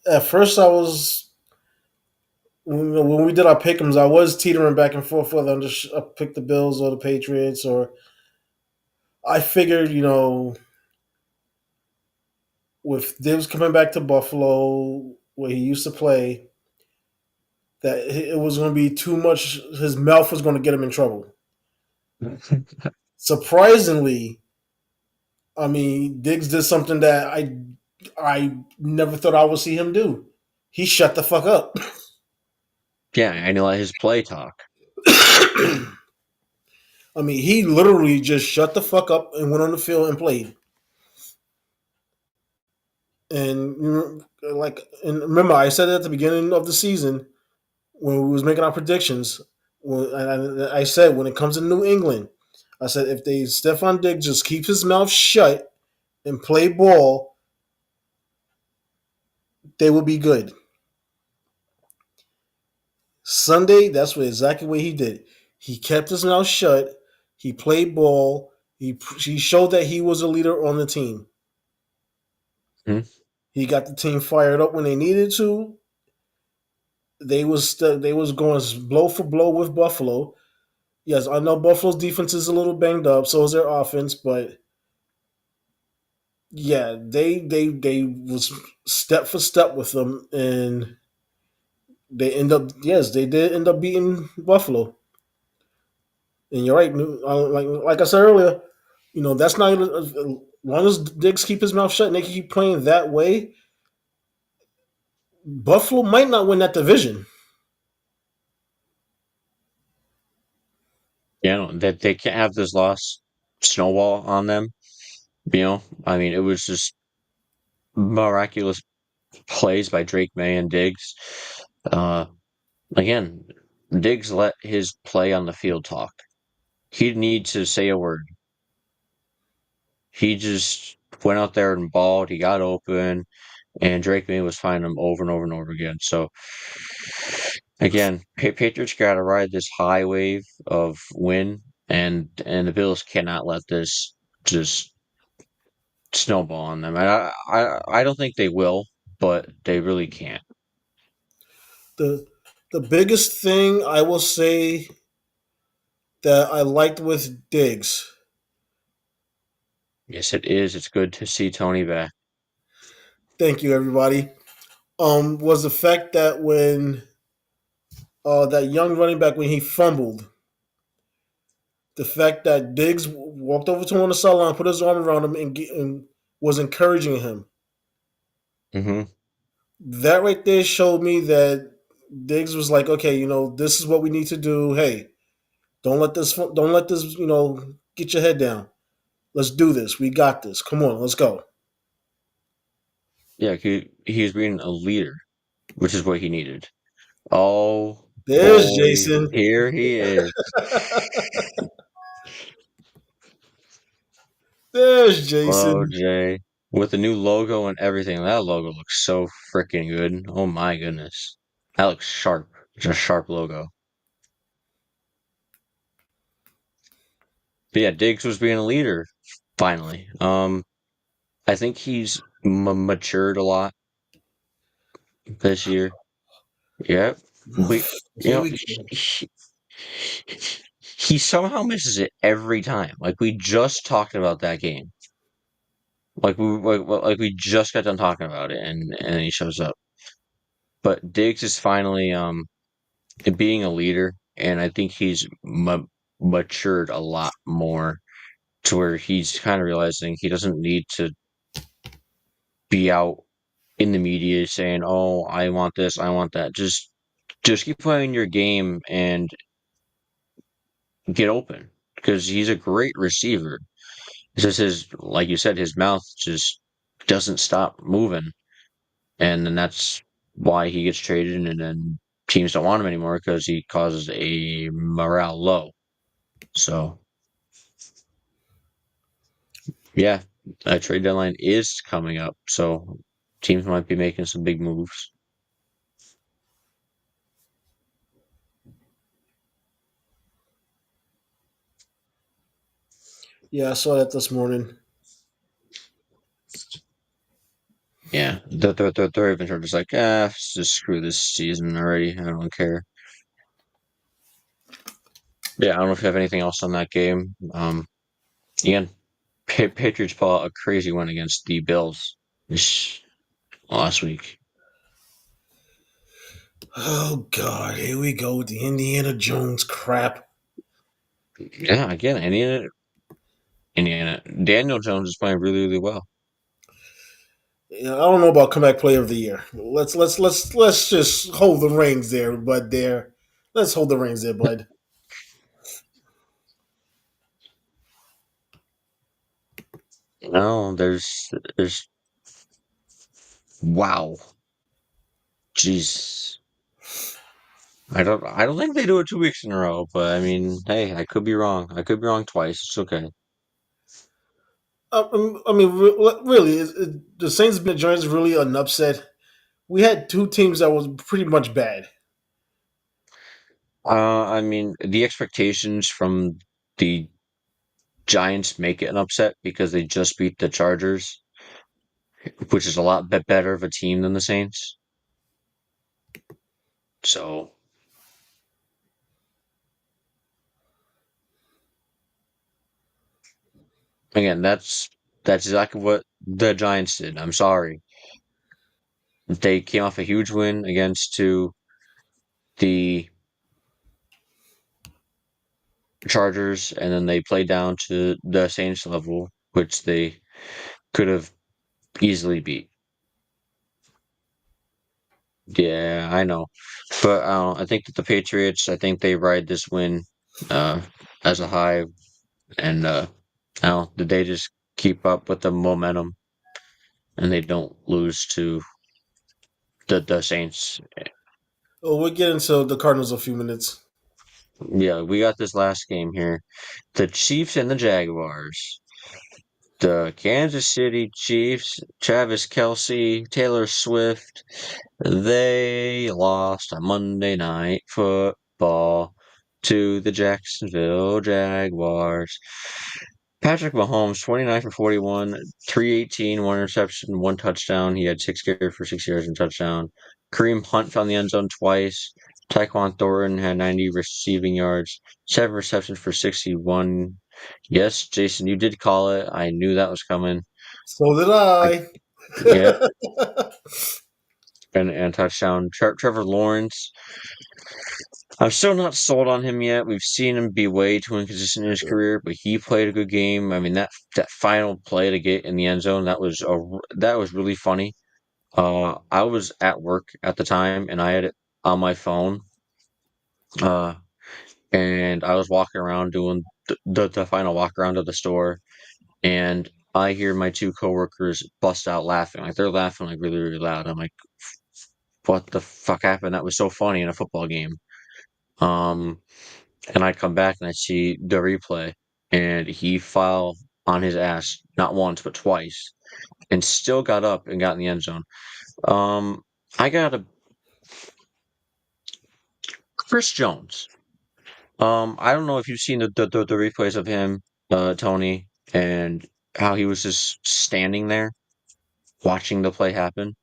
B: at first, I was when we did our pick'ems, I was teetering back and forth whether I pick the Bills or the Patriots, or I figured, with Diggs coming back to Buffalo where he used to play, that it was going to be too much. His mouth was going to get him in trouble. Surprisingly, I mean, Diggs did something that I never thought I would see him do. He shut the fuck up.
C: Yeah, I know his play talk.
B: I mean, he literally just shut the fuck up and went on the field and played. And and remember, I said at the beginning of the season when we was making our predictions. I said when it comes to New England, I said if they Stephon Diggs just keeps his mouth shut and play ball, they will be good. Sunday, that's exactly what he did. He kept his mouth shut. He played ball. He showed that he was a leader on the team.
C: Hmm?
B: He got the team fired up when they needed to. They was going blow for blow with Buffalo. Yes, I know Buffalo's defense is a little banged up, so is their offense, but yeah, they was step for step with them, and they did end up beating Buffalo. And you're right, like I said earlier, that's not even as long as Diggs keep his mouth shut and they can keep playing that way. Buffalo might not win that division.
C: You know that they can't have this loss snowball on them. I mean, it was just miraculous plays by Drake May and Diggs. Uh, Again, Diggs let his play on the field talk. He didn't need to say a word. He just went out there and balled. He got open, and Drake May was finding him over and over and over again. So again, Patriots got to ride this high wave of win, and the Bills cannot let this just snowball on them. I don't think they will, but they really can't.
B: The the biggest thing I will say that I liked with Diggs,
C: Yes, it is. It's good to see Tony back.
B: thank you everybody, was the fact that when that young running back when he fumbled, the fact that Diggs walked over to him on the sideline, put his arm around him, and was encouraging him.
C: Hmm.
B: That right there showed me that Diggs was like, okay, this is what we need to do. Hey, don't let this, get your head down. Let's do this. We got this. Come on, let's go.
C: Yeah, he was being a leader, which is what he needed. Oh
B: There's
C: boy,
B: Jason.
C: here he is.
B: There's
C: Hello,
B: Jason.
C: Jay. With the new logo and everything, that logo looks so freaking good. Oh my goodness. That looks sharp. Just sharp logo. But yeah, Diggs was being a leader finally. I think he's matured a lot this year. Yep. We, you
B: Here
C: know,
B: we go.
C: he somehow misses it every time. Like we just talked about that game. Like we just got done talking about it, and he shows up. But Diggs is finally being a leader, and I think he's matured a lot more to where he's kind of realizing he doesn't need to be out in the media saying, "Oh, I want this, I want that." Just keep playing your game and get open because he's a great receiver. It's just like you said, his mouth just doesn't stop moving, and then that's why he gets traded, and then teams don't want him anymore because he causes a morale low. So Yeah, a trade deadline is coming up, so teams might be making some big moves.
B: Yeah, I saw that this morning.
C: Yeah, they're even sort of just like, just screw this season already. I don't care. Yeah, I don't know if you have anything else on that game. Again, Patriots pull out a crazy win against the Bills this last week.
B: Oh God, here we go with the Indiana Jones crap.
C: Yeah, again, Indiana. Daniel Jones is playing really, really well.
B: Yeah, I don't know about comeback player of the year. Let's just hold the reins there, bud. There, let's hold the reins there, bud.
C: No, there's wow, jeez. I don't think they do it 2 weeks in a row, but I mean, hey, I could be wrong. I could be wrong twice. It's okay.
B: I mean, really, the Saints being the Giants really an upset. We had two teams that was pretty much bad.
C: I mean, the expectations from the Giants make it an upset because they just beat the Chargers, which is a lot better of a team than the Saints. So again, that's exactly what the Giants did. I'm sorry. They came off a huge win against the Chargers, and then they played down to the Saints level, which they could have easily beat. Yeah, I know, but I think that the Patriots, I think they ride this win uh, as a high, and I don't, did they just keep up with the momentum and they don't lose to the Saints?
B: Oh, we'll get into the Cardinals in a few minutes.
C: Yeah, we got this last game here, the Chiefs and the Jaguars. The Kansas City Chiefs, Travis Kelce, Taylor Swift, they lost on Monday Night Football to the Jacksonville Jaguars. Patrick Mahomes, 29 for 41, 318, one interception, one touchdown. He had 6 carries for 6 yards and touchdown. Kareem Hunt found the end zone twice. Tyquan Thornton had 90 receiving yards, 7 receptions for 61. Yes, Jason, you did call it. I knew that was coming.
B: So did
C: I,
B: I.
C: yeah, and touchdown. Trevor Lawrence. I'm still not sold on him yet. We've seen him be way too inconsistent in his career, but he played a good game. I mean that final play to get in the end zone that was really funny. I was at work at the time and I had it on my phone. Uh, and I was walking around doing the final walk around of the store, and I hear my two coworkers bust out laughing. Like they're laughing like really, really loud. I'm like, what the fuck happened? That was so funny in a football game. Um, and I come back and I see the replay, and he fell on his ass not once but twice, and still got up and got in the end zone. Um, I got a Chris Jones. I don't know if you've seen the replays of him, Tony, and how he was just standing there watching the play happen.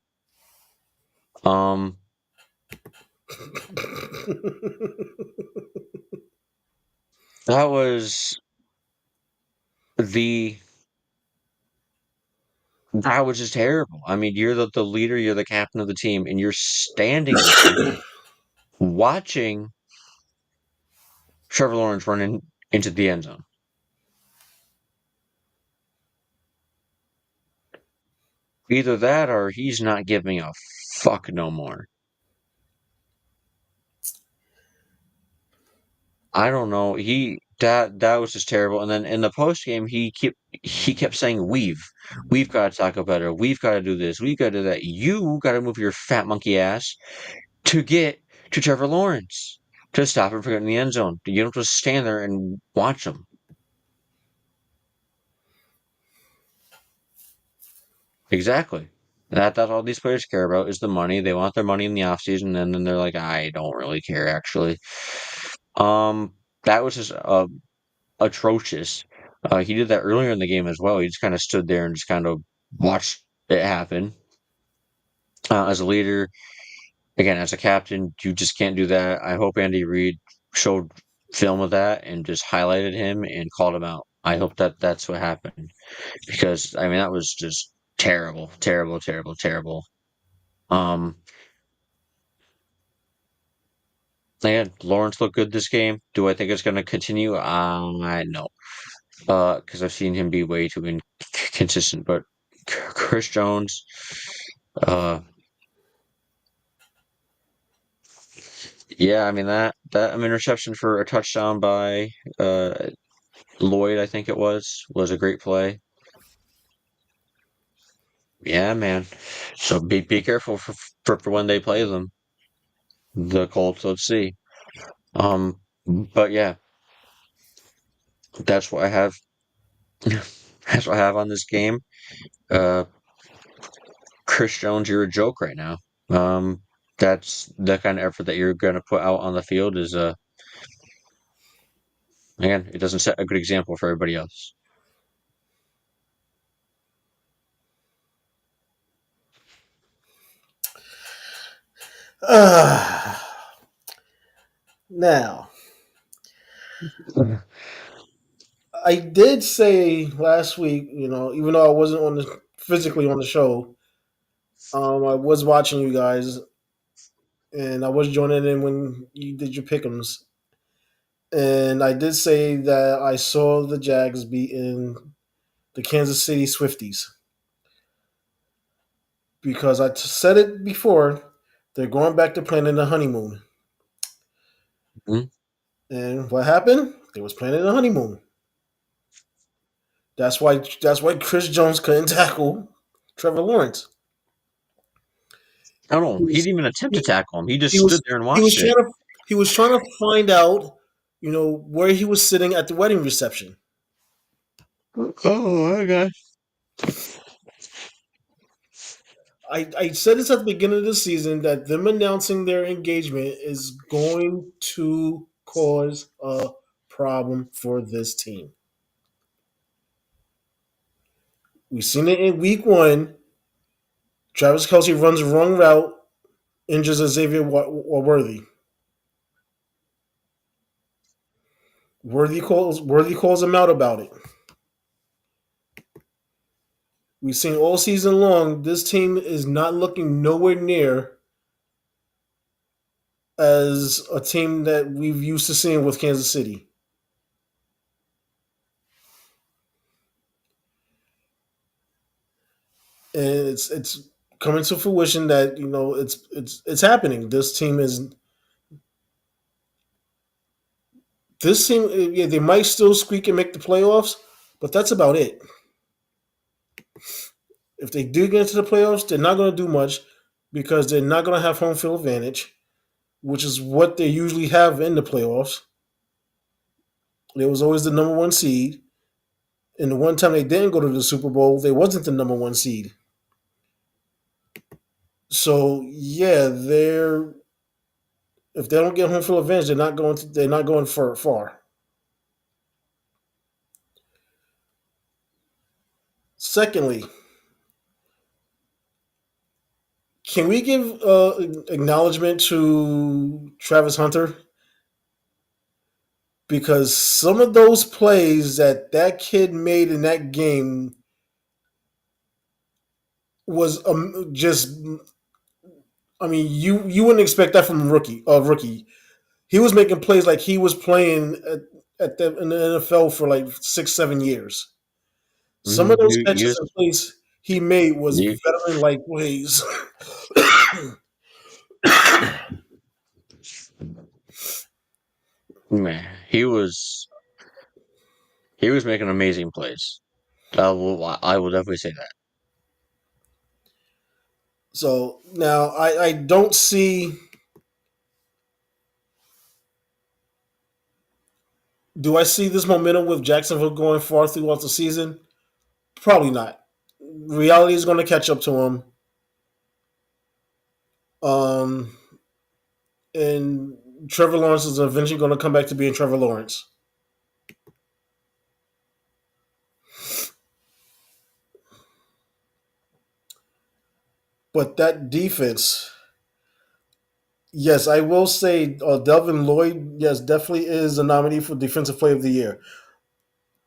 C: Um, that was the that was just terrible. I mean, you're the leader, you're the captain of the team, and you're standing there watching Trevor Lawrence run into the end zone. Either that or he's not giving a fuck no more. I don't know. That was just terrible. And then in the post game, he kept saying we've got to tackle better. We've got to do this. We've got to do that. You got to move your fat monkey ass to get to Trevor Lawrence to stop him from getting in the end zone. You don't just stand there and watch him. Exactly. That's all these players care about is the money. They want their money in the offseason, and then they're like, I don't really care actually. Um, that was just atrocious. He did that earlier in the game as well. He just kind of stood there and just kind of watched it happen. As a leader, again, as a captain, you just can't do that. I hope Andy Reid showed film of that and just highlighted him and called him out. I hope that that's what happened because I mean that was just terrible, terrible, terrible, terrible. Um, and Lawrence looked good this game. Do I think it's going to continue? I no, because I've seen him be way too inconsistent. But Chris Jones, yeah, I mean that interception for a touchdown by uh Lloyd, I think it was a great play. Yeah, man. So be careful for when they play them, the Colts. Let's see. Um, but yeah, that's what I have. That's what I have on this game. Uh, Chris Jones, you're a joke right now. Um, that's the kind of effort that you're going to put out on the field is again, it doesn't set a good example for everybody else.
B: Uh, now, I did say last week, even though I wasn't physically on the show, I was watching you guys, and I was joining in when you did your pickums. And I did say that I saw the Jags beating the Kansas City Swifties because said it before. They're going back to planning the honeymoon,
C: Mhm.
B: and what happened? They was planning the honeymoon. That's why Chris Jones couldn't tackle Trevor Lawrence.
C: I don't know.
B: He
C: He
B: was
C: didn't even attempt to
B: he,
C: tackle him. He just
B: he
C: stood
B: was
C: there and
B: he was
C: watched it.
B: trying to find out, where he was sitting at the wedding reception.
C: Oh, okay.
B: I said this at the beginning of the season that them announcing their engagement is going to cause a problem for this team. We've seen it in week one. Travis Kelsey runs the wrong route, injures Xavier Worthy. Worthy calls him out about it. We've seen all season long this team is not looking nowhere near as a team that we've used to seeing with Kansas City. And it's coming to fruition that it's happening. This team, yeah, they might still squeak and make the playoffs, but that's about it. If they do get into the playoffs, they're not going to do much because they're not going to have home field advantage, which is what they usually have in the playoffs. They was always the number one seed, and the one time they didn't go to the Super Bowl, they wasn't the number one seed. So yeah, they're if they don't get home field advantage, they're not going far. Secondly, can we give acknowledgement to Travis Hunter because some of those plays that kid made in that game was just. I mean, you wouldn't expect that from a rookie. He was making plays like he was playing in the NFL for like 6 7 years. Some of those
C: You
B: catches and plays he made was
C: you
B: veteran like plays.
C: man, he was making amazing plays. I will definitely say that.
B: So now I don't see. Do I see this momentum with Jacksonville going far throughout the season? Probably not. reality is going to catch up to him. Um, and Trevor Lawrence is eventually going to come back to being Trevor Lawrence. But that defense, yes, I will say Delvin Lloyd, yes, definitely is a nominee for Defensive Player of the Year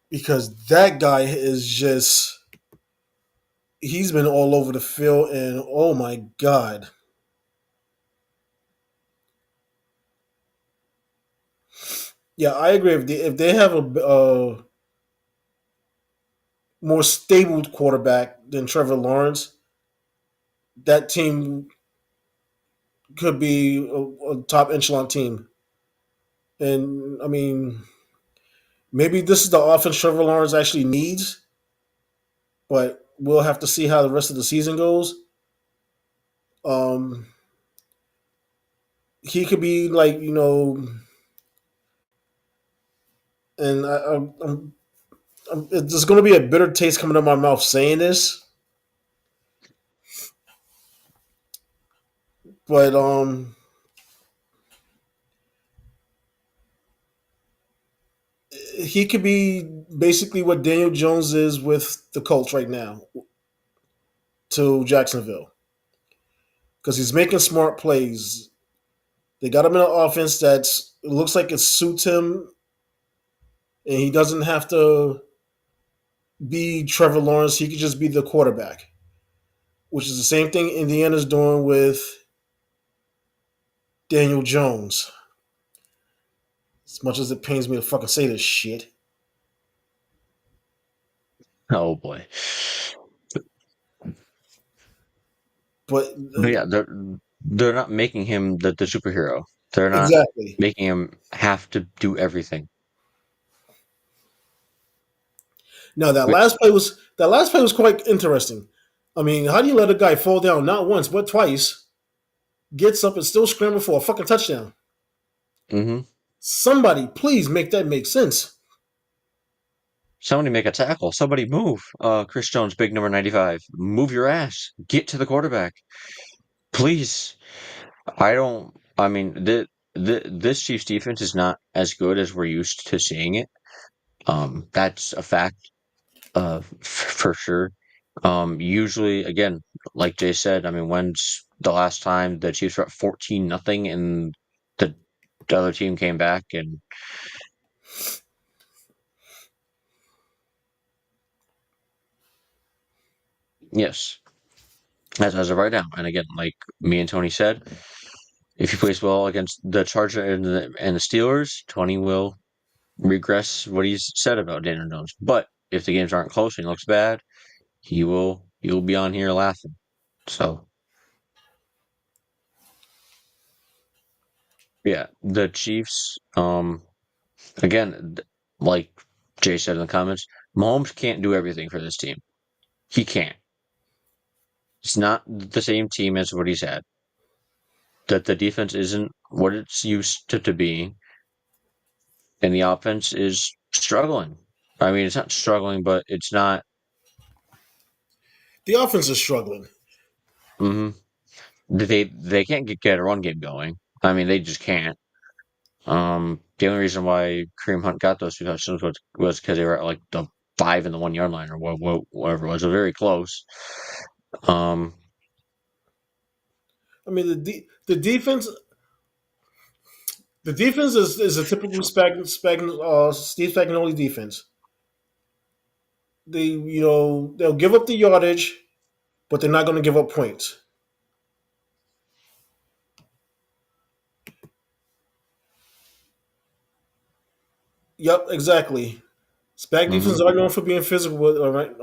B: because that guy is just, he's been all over the field, and oh my God. Yeah, I agree. If they have a more stable quarterback than Trevor Lawrence, that team could be a top echelon team. And I mean, maybe this is the offense Trevor Lawrence actually needs, but we'll have to see how the rest of the season goes. Um, he could be like, and there's going to be a bitter taste coming out of my mouth saying this, but he could be basically what Daniel Jones is with the Colts right now to Jacksonville because he's making smart plays. They got him in an offense that looks like it suits him, and he doesn't have to be Trevor Lawrence. He could just be the quarterback, which is the same thing Indiana's doing with Daniel Jones. As much as it pains me to fucking say this shit.
C: Oh boy.
B: But
C: But yeah, they're not making him the superhero. They're not
B: exactly.
C: making him have to do everything.
B: Now
C: Which,
B: that last play was quite interesting. I mean, how do you let a guy fall down not once but twice, gets up and still scrambling for a fucking touchdown?
C: hmm
B: Somebody, please make that make sense.
C: Somebody make a tackle. Somebody move. Chris Jones, big number 95. Move your ass. Get to the quarterback. Please. I mean, this Chiefs defense is not as good as we're used to seeing it. That's a fact, for sure. Usually, again, like Jay said, I mean, when's the last time the Chiefs were up 14-0 and the, the other team came back and yes, as of right now. And again, like me and Tony said, if he plays well against the Chargers and the Steelers, Tony will regress what he's said about Daniel Jones. But if the games aren't close and he looks bad, he'll be on here laughing. So yeah, the Chiefs, again, like Jay said in the comments, Mahomes can't do everything for this team. He can't. It's not the same team as what he's had. That the defense isn't what it's used to being, and the offense is struggling. I mean, it's not struggling, but it's not.
B: The offense is struggling.
C: hmm They can't get a run game going. I mean, they just can't. The only reason why Kareem Hunt got those two touchdowns was because they were at like the 5 and the 1 yard line or whatever it was. They're very close. Um,
B: I mean, the defense is a typical Steve Spagnuolo defense. They'll give up the yardage, but they're not going to give up points. Yep, exactly. Spag defenses
C: mhm.
B: are known for being physical, all right.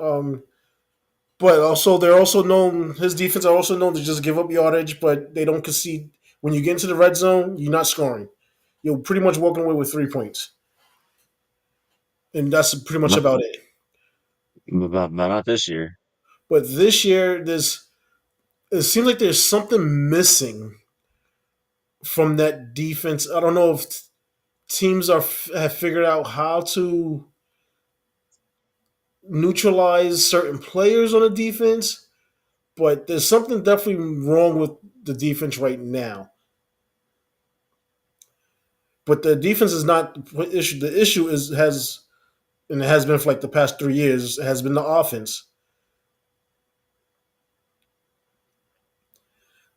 B: But also they're also known. His defense are also known to just give up yardage, but they don't concede. When you get into the red zone, you're not scoring. You're pretty much walking away with 3 points, and that's pretty much
C: Not,
B: about it.
C: not this year.
B: But this year, it seems like there's something missing from that defense. I don't know if teams have figured out how to neutralize certain players on the defense, but there's something definitely wrong with the defense right now. But the defense is not the issue. The issue is has and it has been for like the past 3 years has been the offense.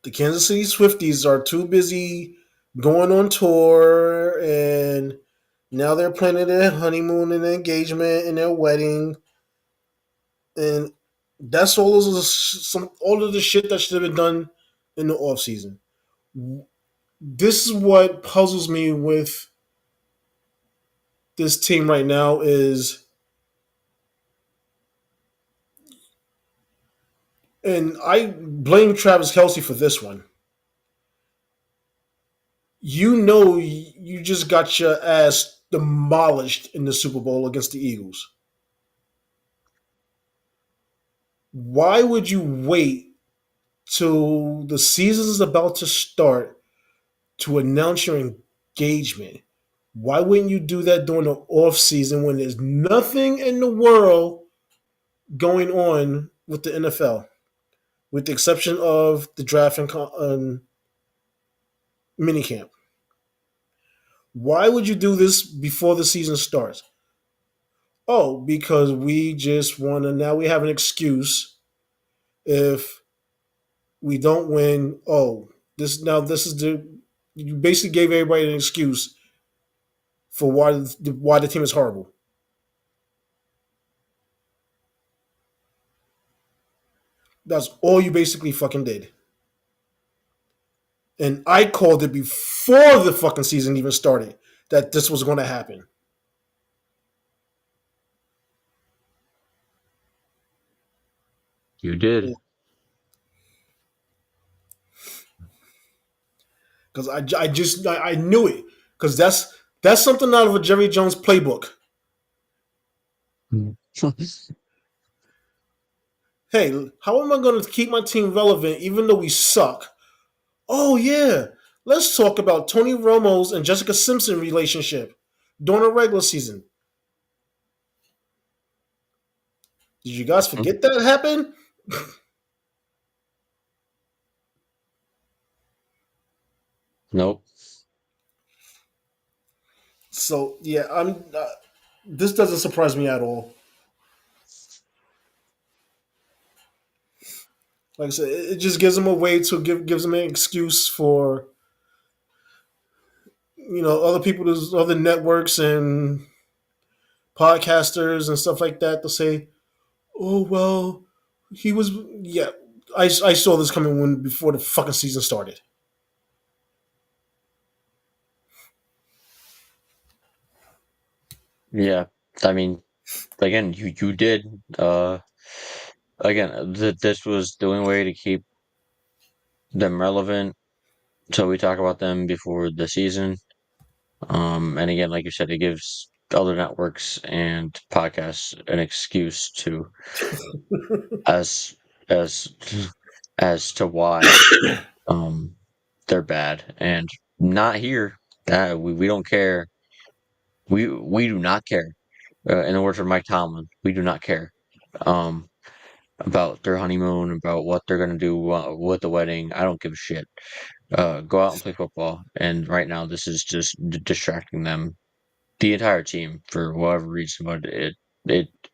B: The Kansas City Swifties are too busy going on tour, and now they're planning their honeymoon and their engagement and their wedding, and that's all of the shit that should have been done in the off season. This is what puzzles me with this team right now is, and I blame Travis Kelsey for this one. You just got your ass demolished in the Super Bowl against the Eagles. Why would you wait till the season is about to start to announce your engagement? Why wouldn't you do that during the off season when there's nothing in the world going on with the NFL, with the exception of the draft and minicamp? Why would you do this before the season starts? Oh, because we just want to. Now we have an excuse if we don't win. Oh, this is the. You basically gave everybody an excuse for why the team is horrible. That's all you basically fucking did. And I called it before the fucking season even started that this was going to happen.
C: You did.
B: Because I knew it. Because that's something out of a Jerry Jones playbook. Hey, how am I going to keep my team relevant even though we suck? Oh yeah, let's talk about Tony Romo's and Jessica Simpson relationship during the regular season. Did you guys forget that happened?
C: Nope.
B: So yeah, I'm. This doesn't surprise me at all. Like I said, it just gives them a way to gives them an excuse for other people, other networks and podcasters and stuff like that to say, oh well, he was yeah. I saw this coming when before the fucking season started.
C: Yeah. I mean, again, you did. Again, this was the only way to keep them relevant. So we talk about them before the season. And again, like you said, it gives other networks and podcasts an excuse to as as as to why they're bad and not here. That we don't care. We do not care. In the words of Mike Tomlin, we do not care um, about their honeymoon, about what they're gonna do with the wedding. I don't give a shit. Go out and play football. And right now, this is just distracting them, the entire team, for whatever reason. But it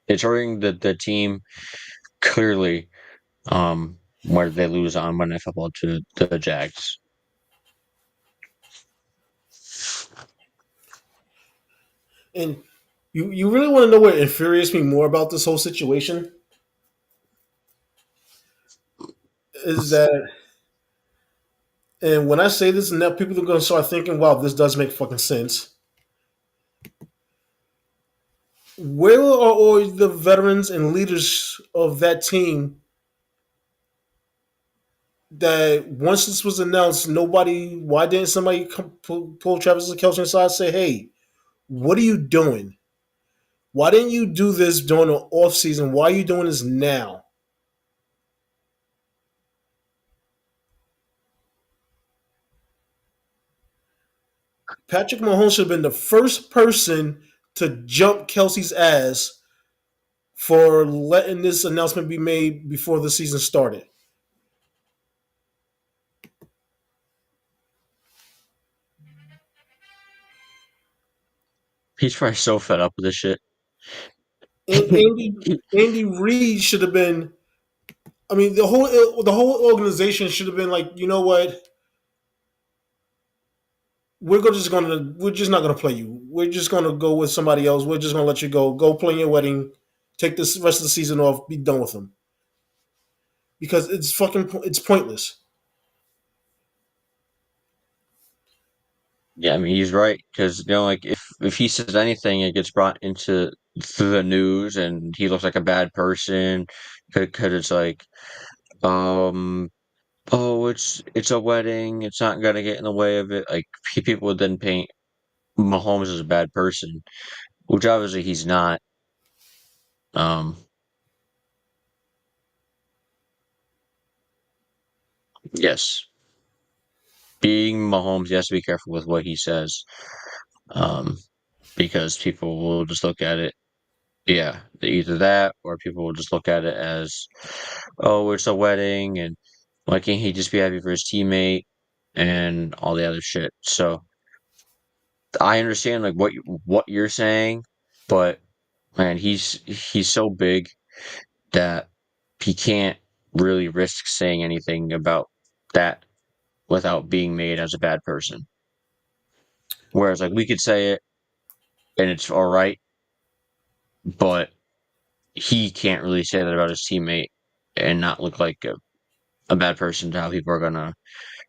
C: it's hurting the team clearly. Where they lose on Monday Night Football to the Jags.
B: And you really want to know what infuriates me more about this whole situation is that, and when I say this, now people are going to start thinking, "Wow, this does make fucking sense." Where are all the veterans and leaders of that team that once this was announced, nobody? Why didn't somebody pull Travis Kelce aside and say, "Hey, what are you doing? Why didn't you do this during the off season? Why are you doing this now?" Patrick Mahomes should have been the first person to jump Kelsey's ass for letting this announcement be made before the season started.
C: He's probably so fed up with this shit.
B: And Andy Reid should have been. I mean, the whole organization should have been like, you know what? We're just not gonna play you. We're just gonna go with somebody else. We're just gonna let you go. Go play your wedding. Take this rest of the season off. Be done with them because it's pointless.
C: Yeah, I mean he's right because like if he says anything, it gets brought into the news, and he looks like a bad person because it's like, um, oh, it's a wedding, it's not gonna get in the way of it. Like people would then paint Mahomes as a bad person, which obviously he's not. Um, yes, being Mahomes, he has to be careful with what he says, um, because people will just look at it. Yeah, either that or people will just look at it as, oh, it's a wedding, and why can't he just be happy for his teammate and all the other shit? So I understand like what you're saying, but man, he's so big that he can't really risk saying anything about that without being made as a bad person. Whereas like we could say it and it's all right, but he can't really say that about his teammate and not look like a bad person to how people are gonna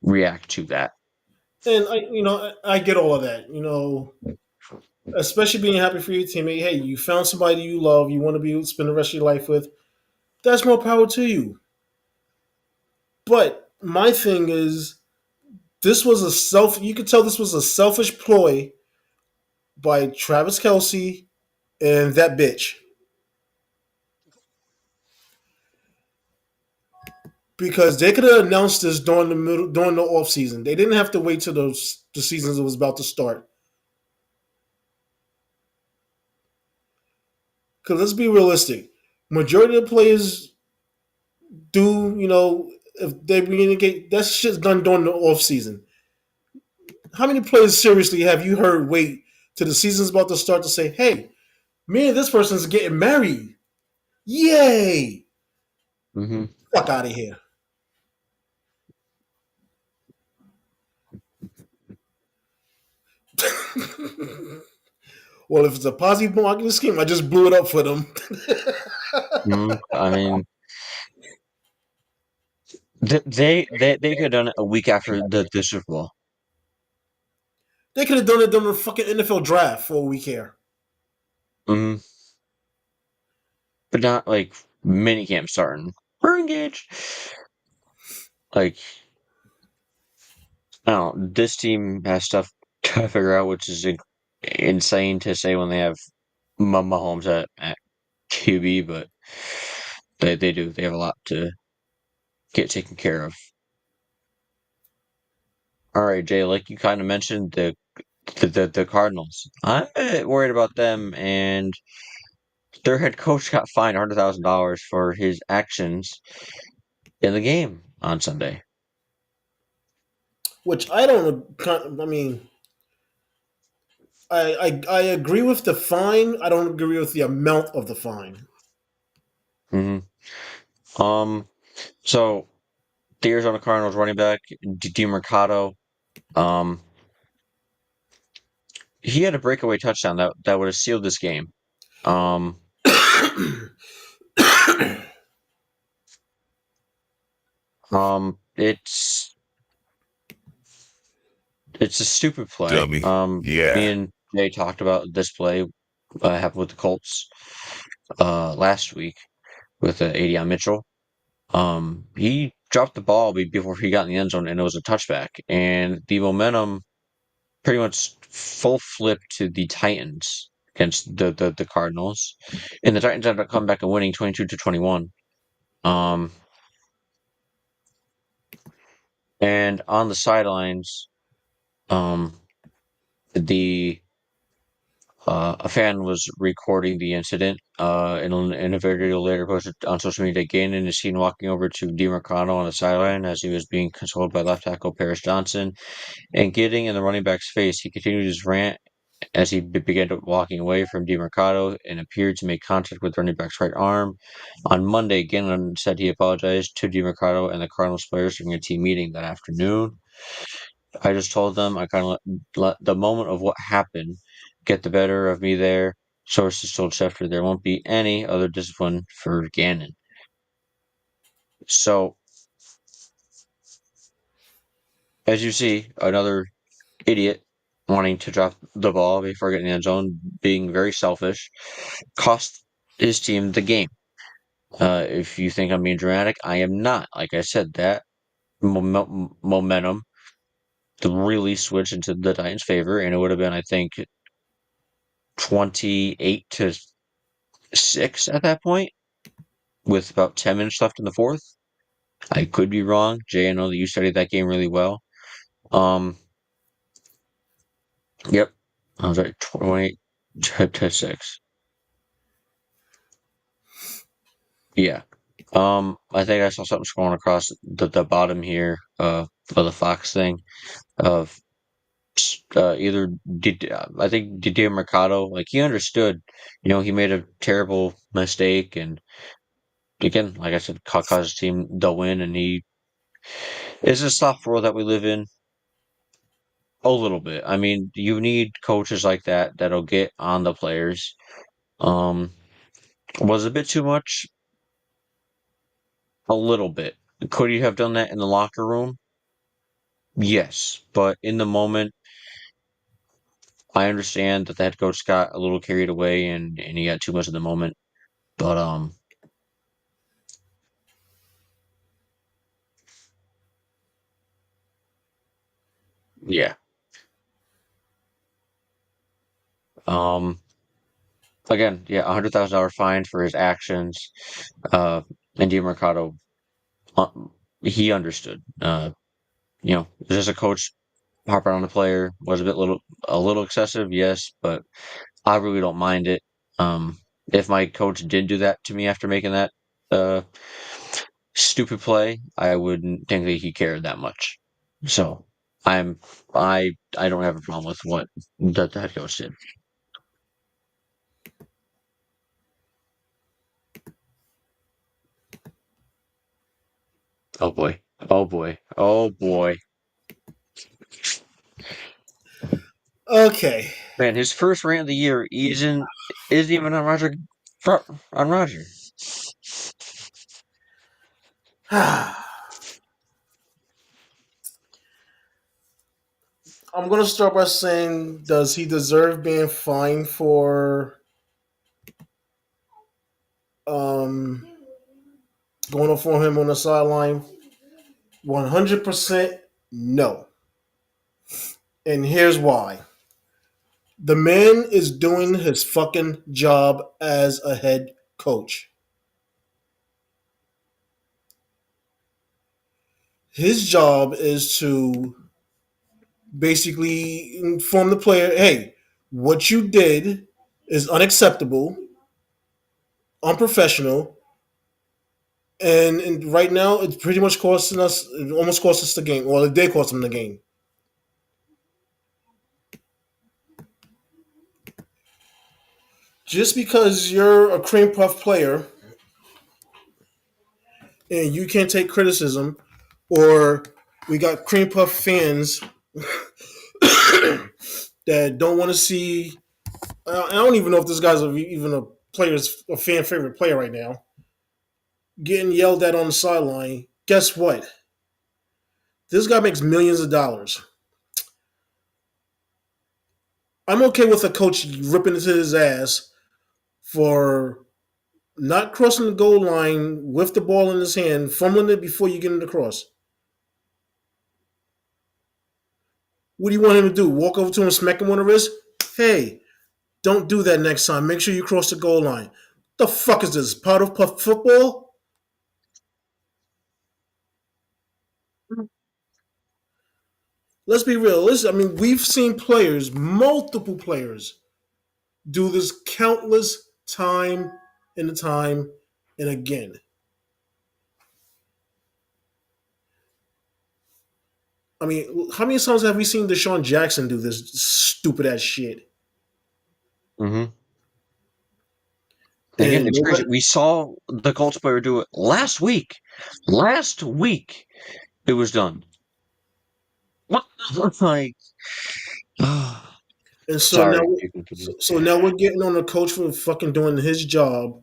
C: react to that.
B: And I get all of that. Especially being happy for your teammate. Hey, you found somebody you love. You want to be spend the rest of your life with. That's more power to you. But my thing is, this was a self. You could tell this was a selfish ploy by Travis Kelsey and that bitch because they could have announced this during the off season. They didn't have to wait till the seasons was about to start. Because let's be realistic, majority of the players do if they communicate that shit's done during the off season. How many players seriously have you heard wait till the season's about to start to say, "Hey, me and this person's getting married. Yay!
C: Hmm.
B: Fuck out of here." Well, if it's a positive marketing scheme, I just blew it up for them.
C: I mean, they could have done it a week after the Super Bowl.
B: They could have done it during the fucking NFL draft for all we care.
C: Hmm. But not like minicamp starting. We're engaged. Like, I don't know. This team has stuff to figure out, which is insane to say when they have Mahomes at QB, but they do. They have a lot to get taken care of. All right, Jay, like you kind of mentioned the Cardinals. I'm a bit worried about them, and their head coach got fined $100,000 for his actions in the game on Sunday.
B: Which I don't. I mean, I agree with the fine. I don't agree with the amount of the fine.
C: Hmm. Um, so the Arizona Cardinals running back DeMarcado, um, he had a breakaway touchdown that would have sealed this game. Um, it's a stupid play.
A: Dummy.
C: Me
A: Yeah.
C: and Jay talked about this play happened with the Colts last week with Adion Mitchell. He dropped the ball before he got in the end zone, and it was a touchback. And the momentum pretty much full flip to the Titans against the Cardinals, and the Titans ended up coming back and winning 22-21. Um, and on the sidelines, um, the a fan was recording the incident in a video later posted on social media. Gannon is seen walking over to DiMercado on the sideline as he was being consoled by left tackle Paris Johnson. And getting in the running back's face, he continued his rant as he began walking away from DiMercado and appeared to make contact with the running back's right arm. On Monday, Gannon said he apologized to DiMercado and the Cardinals players during a team meeting that afternoon. I just told them I kind of let the moment of what happened get the better of me there. Sources told Schefter there won't be any other discipline for Gannon. So, as you see, another idiot wanting to drop the ball before getting in the end zone, being very selfish, cost his team the game. If you think I'm being dramatic, I am not. Like I said, that momentum to really switch into the Titans' favor, and it would have been, I think, 28-6 at that point, with about 10 minutes left in the fourth. I could be wrong. Jay, I know that you studied that game really well. Yep, I was right, 28-6. Yeah. I think I saw something scrolling across the bottom here of the Fox thing of either I think Didier Mercado, like he understood, he made a terrible mistake, and again, like I said, caused his team the win, and he it's a soft world that we live in a little bit. I mean, you need coaches like that that'll get on the players. Um, was a bit too much, a little bit. Could you have done that in the locker room? Yes, but in the moment, I understand that the head coach got a little carried away and he got too much in the moment. But yeah. Um, again, yeah, $100,000 fine for his actions. And Mercado, uh, he understood. Just a coach harping on the player was a little excessive, yes, but I really don't mind it. If my coach did do that to me after making that uh stupid play, I wouldn't think that he cared that much. So I'm I don't have a problem with what the head coach did. Oh boy. Oh boy. Oh boy.
B: Okay.
C: Man, his first rant of the year isn't even on Roger.
B: I'm gonna start by saying, does he deserve being fined for um, going up for him on the sideline? 100% no. And here's why. The man is doing his fucking job as a head coach. His job is to basically inform the player, hey, what you did is unacceptable, unprofessional, and right now it's pretty much costing us. It almost cost us the game. Well, it did cost them the game. Just because you're a cream puff player and you can't take criticism, or we got cream puff fans that don't want to see. I don't even know if this guy's even a fan favorite player right now. Getting yelled at on the sideline. Guess what? This guy makes millions of dollars. I'm okay with a coach ripping into his ass for not crossing the goal line with the ball in his hand, fumbling it before you get him to cross. What do you want him to do? Walk over to him and smack him on the wrist? Hey, don't do that next time. Make sure you cross the goal line. The fuck is this? Powder puff football? Let's be real. I mean, we've seen players, multiple players, do this countless time and again. I mean, how many times have we seen Deshaun Jackson do this stupid ass shit?
C: Hmm. Again,
B: And
C: it's crazy.
B: nobody,
C: We saw the Colts player do it last week. Last week, it was done. What? Like,
B: and so now,
C: sorry, you continue.
B: so now we're getting on the coach for fucking doing his job,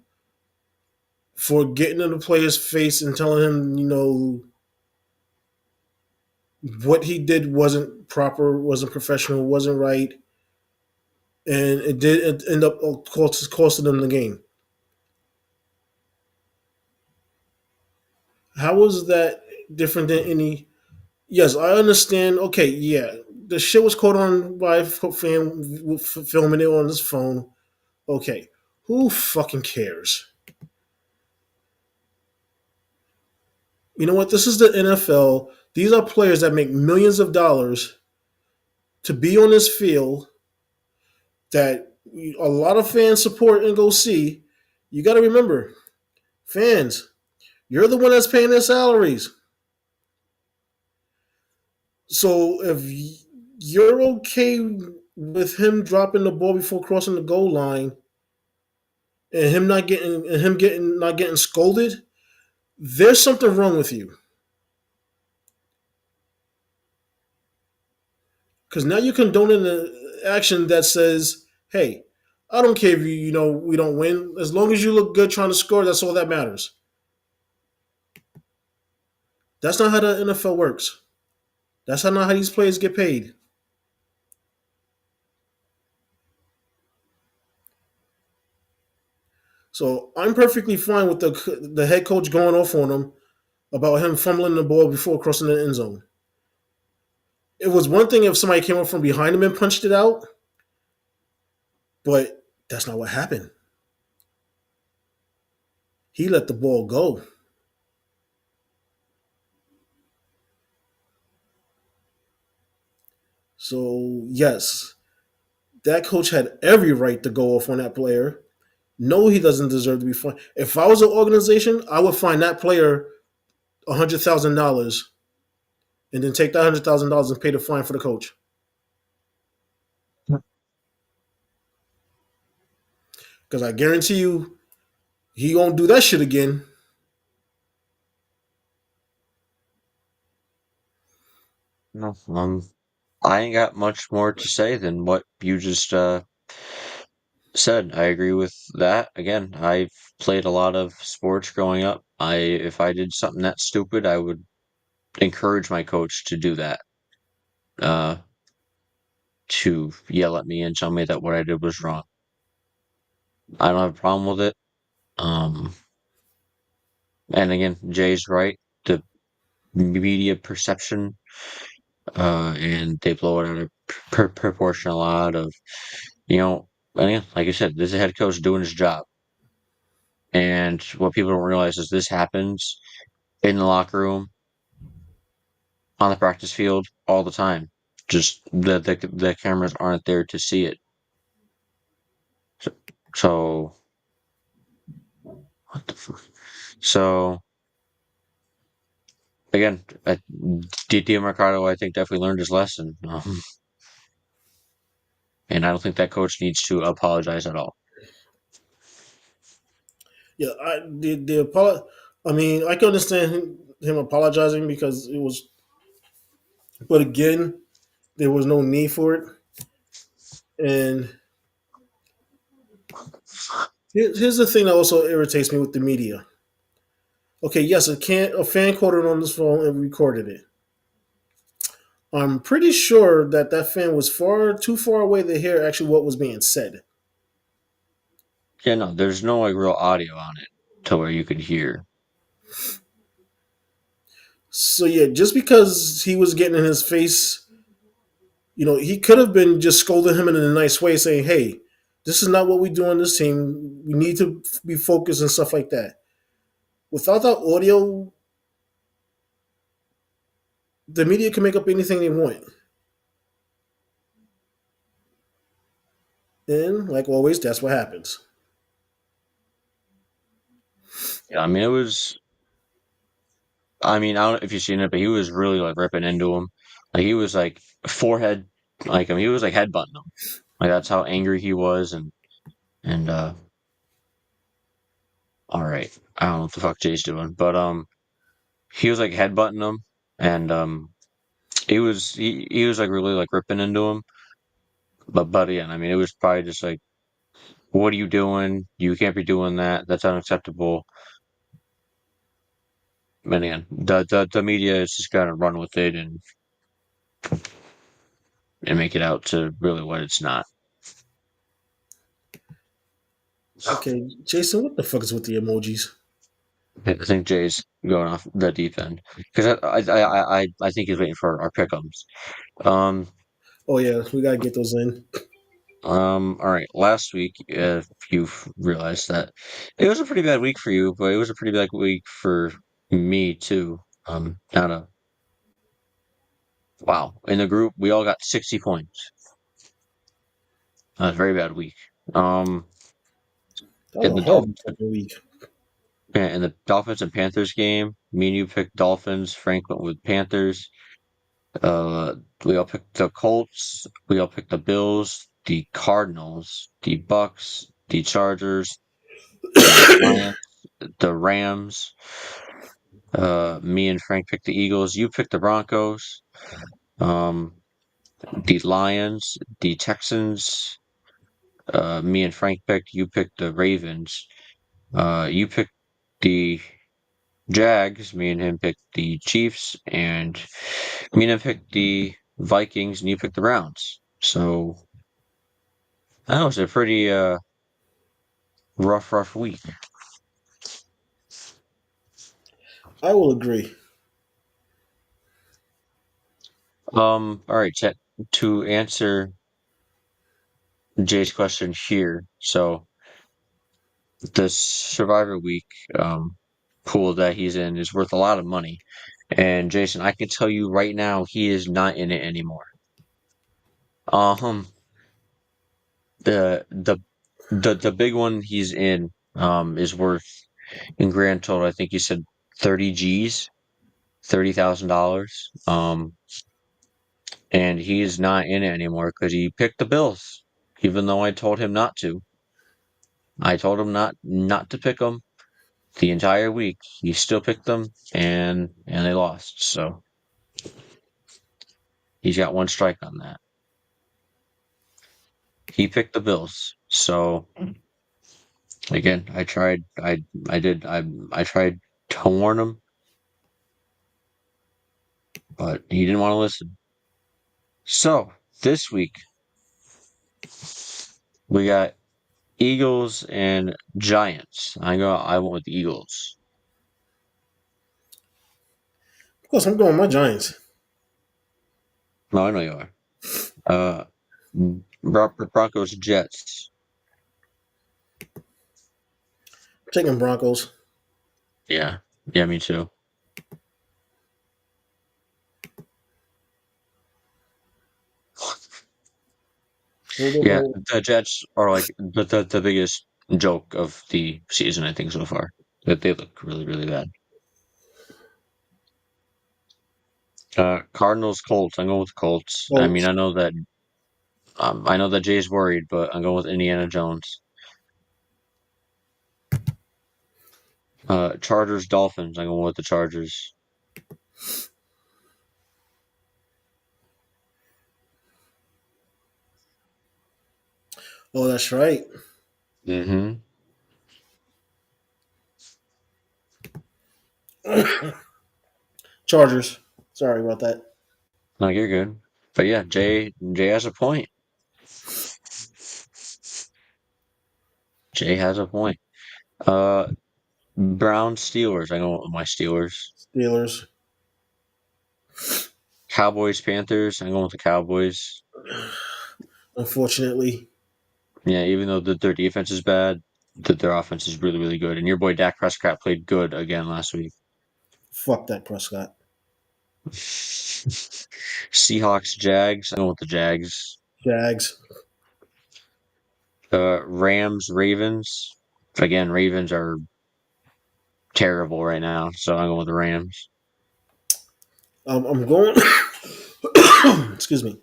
B: for getting in the player's face and telling him, what he did wasn't proper, wasn't professional, wasn't right, and it did end up costing them the game. How was that different than any? Yes, I understand. Okay, yeah, the shit was caught on by a fan filming it on his phone. Okay, who fucking cares? You know what? This is the NFL. These are players that make millions of dollars to be on this field that a lot of fans support and go see. You got to remember, fans, you're the one that's paying their salaries. So if you're okay with him dropping the ball before crossing the goal line and him getting not getting scolded, there's something wrong with you. Because now you're condoning an action that says, "Hey, I don't care if we don't win. As long as you look good trying to score, that's all that matters." That's not how the NFL works. That's not how these players get paid. So I'm perfectly fine with the head coach going off on him about him fumbling the ball before crossing the end zone. It was one thing if somebody came up from behind him and punched it out, but that's not what happened. He let the ball go. So yes, that coach had every right to go off on that player. No, he doesn't deserve to be fined. If I was an organization, I would fine that player $100,000 and then take that $100,000 and pay the fine for the coach. Because I guarantee you, he won't do that shit again.
C: No, I ain't got much more to say than what you just said. I agree with that. Again, I've played a lot of sports growing up. If I did something that stupid, I would encourage my coach to do that. Uh, to yell at me and tell me that what I did was wrong. I don't have a problem with it. Um, and again, Jay's right. The media perception, and they blow it out of proportion a lot of, you know, and again, like I said, this is a head coach doing his job. And what people don't realize is this happens in the locker room, on the practice field, all the time. Just the cameras aren't there to see it. So, so what the fuck? So again, D. Mercado, I think definitely learned his lesson, and I don't think that coach needs to apologize at all.
B: Yeah, I mean, I can understand him apologizing because it was, but again, there was no need for it. And here's the thing that also irritates me with the media. Okay, yes, a fan caught it on his phone and recorded it. I'm pretty sure that that fan was far too far away to hear actually what was being said.
C: Yeah, no, there's no like real audio on it to where you could hear.
B: So yeah, just because he was getting in his face, he could have been just scolding him in a nice way, saying, "Hey, this is not what we do on this team. We need to be focused and stuff like that." Without that audio, the media can make up anything they want. And like always, that's what happens.
C: Yeah, I mean, it was. I mean, I don't know if you've seen it, but he was really like ripping into him. Like he was like forehead, like I mean, he was like headbutting him. Like that's how angry he was, and all right, I don't know what the fuck Jay's doing, but he was like headbutting him, and he was like really like ripping into him. But yeah, I mean, it was probably just like, what are you doing? You can't be doing that. That's unacceptable. And again, the media is just gonna run with it and make it out to really what it's not.
B: Okay, Jason, what the fuck is with the emojis?
C: I think Jay's going off the deep end because I think he's waiting for our pickums. Um,
B: Oh yeah, we gotta get those in.
C: all right. Last week, if you've realized that it was a pretty bad week for you, but it was a pretty bad week for me too. Not a wow. In the group, we all got 60 points. A very bad week. Um,
B: That was
C: in
B: a
C: the
B: horrible
C: Dolphins,
B: fucking week.
C: in the Dolphins and Panthers game, me and you picked Dolphins. Frank went with Panthers. Uh, we all picked the Colts. We all picked the Bills, the Cardinals, the Bucks, the Chargers, the Giants, the Rams. Me and Frank picked the Eagles. You picked the Broncos. Um, the Lions, the Texans. Me and Frank picked. You picked the Ravens. You picked the Jags. Me and him picked the Chiefs, and me and him picked the Vikings, and you picked the Browns. So that was a pretty rough week.
B: I will agree.
C: All right, Chet, to answer Jay's question here. So the Survivor Week pool that he's in is worth a lot of money. And Jason, I can tell you right now, he is not in it anymore. Um, the the the big one he's in is worth in grand total, I think you said 30 G's, $30,000. And he is not in it anymore because he picked the Bills, even though I told him not to. I told him not to pick them the entire week. He still picked them, and they lost. So he's got one strike on that. He picked the Bills. So again, I tried to warn him, but he didn't want to listen. So this week we got Eagles and Giants. I went with the Eagles.
B: Of course, I'm going with my Giants.
C: No, I know you are. Uh, Broncos Jets.
B: I'm taking Broncos.
C: Yeah, yeah, me too.
B: Hold on,
C: Yeah,
B: hold
C: the Jets are like the biggest joke of the season, I think, so far. That they look really bad. Cardinals Colts. I'm going with the Colts. I mean,
B: Colts.
C: I know that Jay's worried, but I'm going with Indiana Jones. Chargers Dolphins. I'm going with the Chargers.
B: Oh, that's right.
C: Mm-hmm.
B: Chargers. Sorry about that.
C: No, you're good. But yeah, Jay has a point. Jay has a point. Uh, Brown Steelers. I go with my Steelers.
B: Steelers.
C: Cowboys Panthers. I'm going with the Cowboys.
B: Unfortunately,
C: Yeah, even though their defense is bad, their offense is really good. And your boy Dak Prescott played good again last week.
B: fuck that Prescott.
C: Seahawks Jags. I'm going with the Jags.
B: Jags.
C: Rams, Ravens. Again, Ravens are terrible right now, so I'm going with the Rams.
B: I'm going. Excuse me.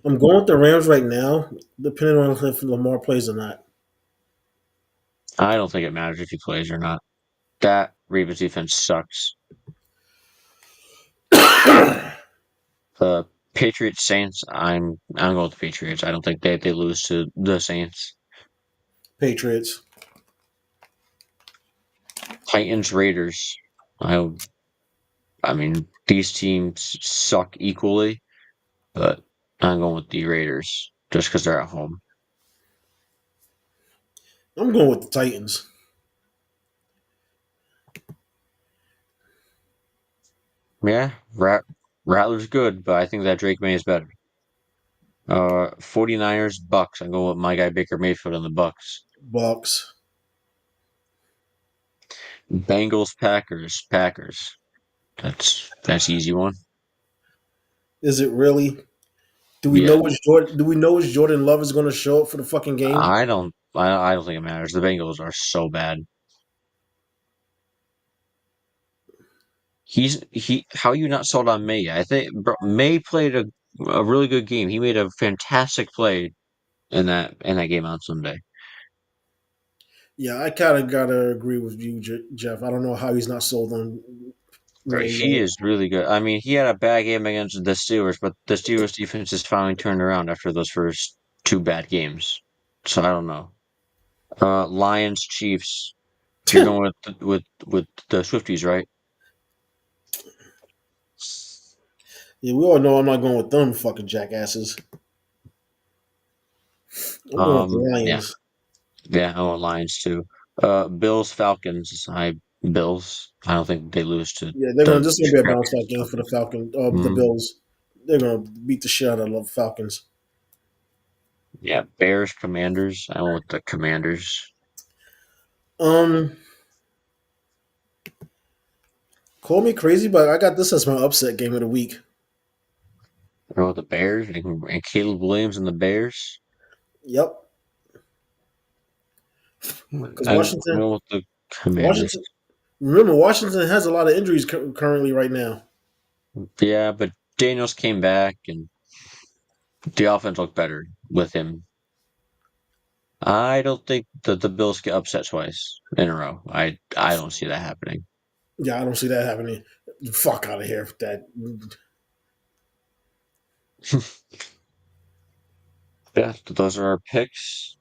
B: I'm going with the Rams right now, depending on if Lamar plays or not.
C: I don't think it matters if he plays or not. That Ravens defense sucks. The Patriots Saints. I'm going with the Patriots. I don't think they lose to the Saints.
B: Patriots.
C: Titans Raiders. I I mean these teams suck equally, but I'm going with the Raiders just because they're at home.
B: I'm going with the Titans.
C: Yeah, Rattler's good, but I think that Drake May is better. 49ers Bucks. I'm going with my guy Baker Mayfield and the Bucks.
B: Bucks.
C: Bengals Packers. That's easy one.
B: Is it really? Do we know
C: Yeah.
B: which Jordan? Do we know which Jordan Love is going to show up for the fucking game?
C: I don't think it matters. The Bengals are so bad. How are you not sold on May? I think May played a really good game. He made a fantastic play in that game on Sunday.
B: Yeah, I kind of gotta agree with you, Jeff. I don't know how he's not sold on
C: Right,
B: May
C: he
B: yet.
C: is really good. I mean, he had a bad game against the Steelers, but the Steelers defense is finally turned around after those first two bad games. So I don't know. Lions Chiefs. You're going with the Swifties, right?
B: Yeah, we all know I'm not going with them fucking jackasses. I'm going with the
C: Yeah,
B: Lions.
C: yeah. I want Lions too. Bills Falcons. Bills. I don't think they lose to
B: Yeah, they're gonna.
C: the
B: This is gonna be a bounce back game for the Falcon. The
C: Mm,
B: Bills. They're gonna beat the shit out of the Falcons.
C: yeah, Bears Commanders. I went with the Commanders.
B: Um, call me crazy, but I got this as my upset game of the week.
C: I went with the Bears and Caleb Williams and the Bears.
B: Yep, because
C: I went with the Commanders.
B: Washington. Remember, Washington has a lot of injuries currently right now.
C: Yeah, but Daniels came back and the offense looked better with him. I don't think that the Bills get upset twice in a row. I don't see that happening.
B: Yeah, I don't see that happening. Fuck out of here with that.
C: Yeah, those are our picks.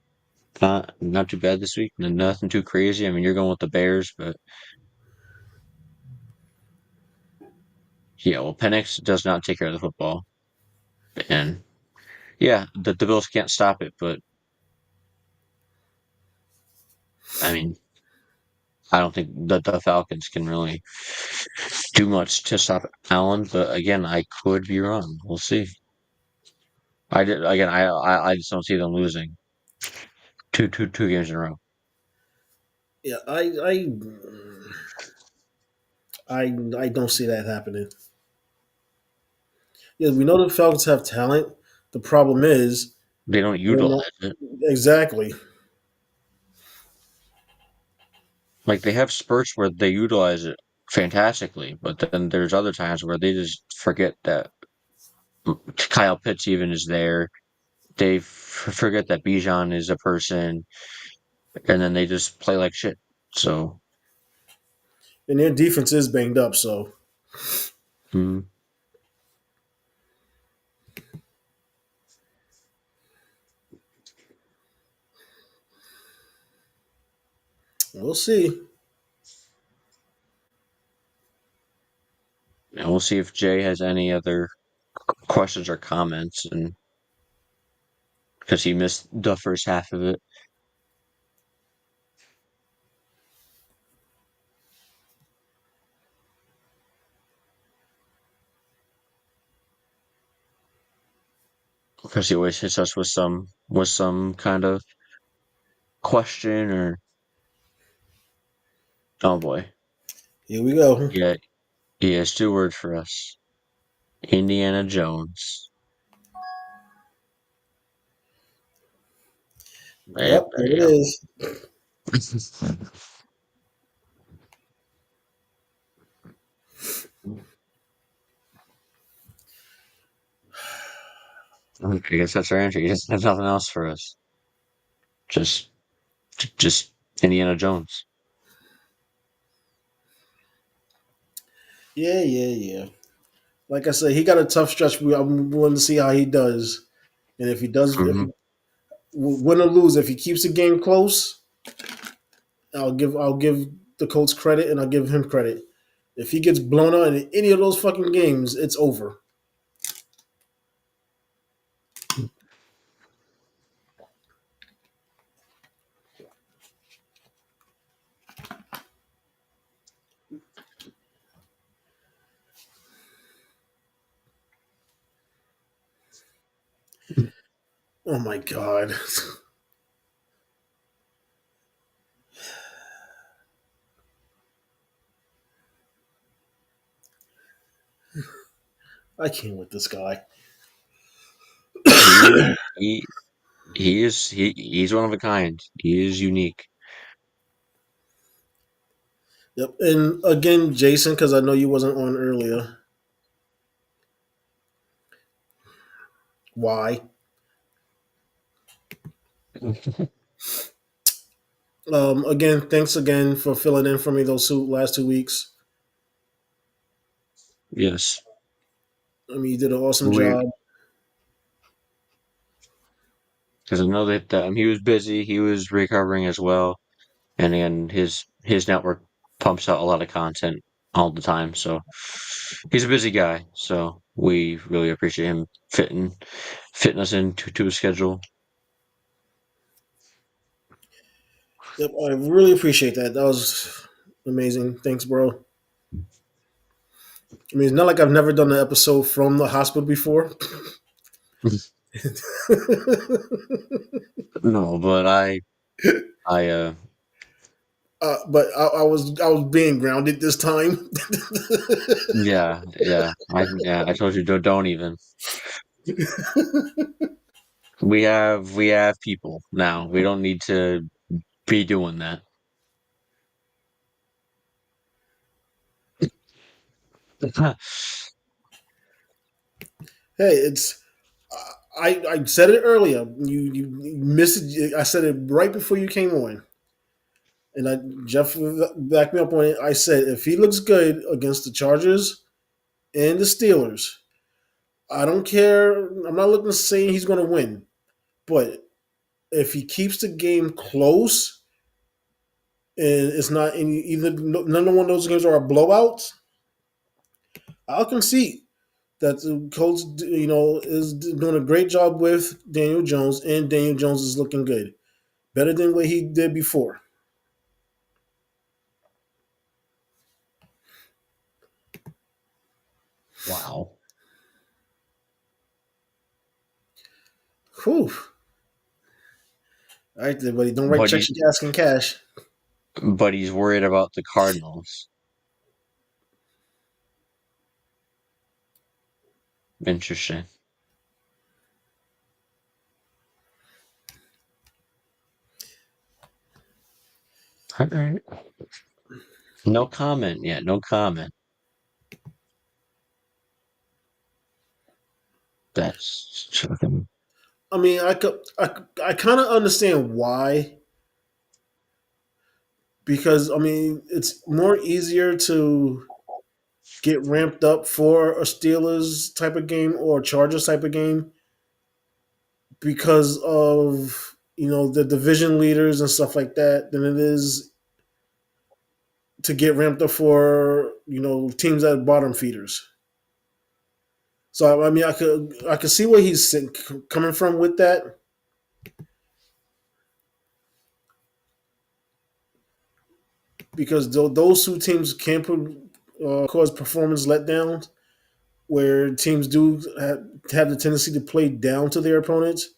C: Not too bad this week. Nothing too crazy. I mean, you're going with the Bears, but yeah, well, Penix does not take care of the football, and yeah, the Bills can't stop it. But I mean, I don't think that the Falcons can really do much to stop Allen. But again, I could be wrong. We'll see. I did again. I just don't see them losing two games in a row.
B: Yeah, I don't see that happening. Yeah, we know the Falcons have talent. The problem is,
C: They don't
B: they're not-
C: utilize it.
B: exactly.
C: Like they have spurts where they utilize it fantastically, but then there's other times where they just forget that Kyle Pitts even is there. They forget that Bijan is a person, and then they just play like shit. So,
B: And their defense is banged up, so
C: mm,
B: we'll see.
C: and we'll see if Jay has any other questions or comments, and because he missed the first half of it. Because he always hits us with some kind of question or oh boy,
B: Here we go.
C: yeah, he has two words for us: Indiana Jones. Yep,
B: Yep,
C: there
B: there
C: you
B: it
C: go.
B: is.
C: I guess that's our answer. He just has nothing else for us. Just, just Indiana Jones.
B: Yeah, yeah, yeah. Like I said, he got a tough stretch. I'm willing to see how he does, and if he does, if
C: Hmm.
B: he, win or lose, if he keeps the game close, I'll give the Colts credit, and I'll give him credit. If he gets blown out in any of those fucking games, it's over. Oh my god, I can't with this guy.
C: He he he's one of a kind. He is unique.
B: Yep, and again, Jason, because I know you wasn't on earlier. Why? Again, thanks again for filling in for me those last 2 weeks.
C: Yes,
B: I mean, you did an awesome
C: we
B: job.
C: because I know that he was busy. He was recovering as well, and then his network pumps out a lot of content all the time. So he's a busy guy. So we really appreciate him fitting us into to his schedule.
B: Yep, I really appreciate that. That was amazing. Thanks, bro. I mean, it's not like I've never done an episode from the hospital before.
C: No, but I
B: But I was being grounded this time.
C: yeah, I told you don't even. We have people now. We don't need to be doing that.
B: Hey, it's I said it earlier. You missed it. I said it right before you came on, and Jeff backed me up on it. I said if he looks good against the Chargers and the Steelers, I don't care. I'm not looking to say he's going to win, but if he keeps the game close and it's not any either none of one of those games are a blowout, I'll concede that the Colts, is doing a great job with Daniel Jones, and Daniel Jones is looking good, better than what he did before.
C: Wow.
B: Whew. All right, there, buddy. Don't write
C: But
B: checks
C: he
B: you asking cash.
C: but he's worried about the Cardinals. Interesting. All right. No comment yet. No comment. That's shocking.
B: I mean, I kind of understand why, because I mean it's more easier to get ramped up for a Steelers type of game or a Chargers type of game because of the division leaders and stuff like that than it is to get ramped up for teams that are bottom feeders. So I mean, I could see where he's coming from with that, because those two teams can cause performance letdowns where teams do have the tendency to play down to their opponents.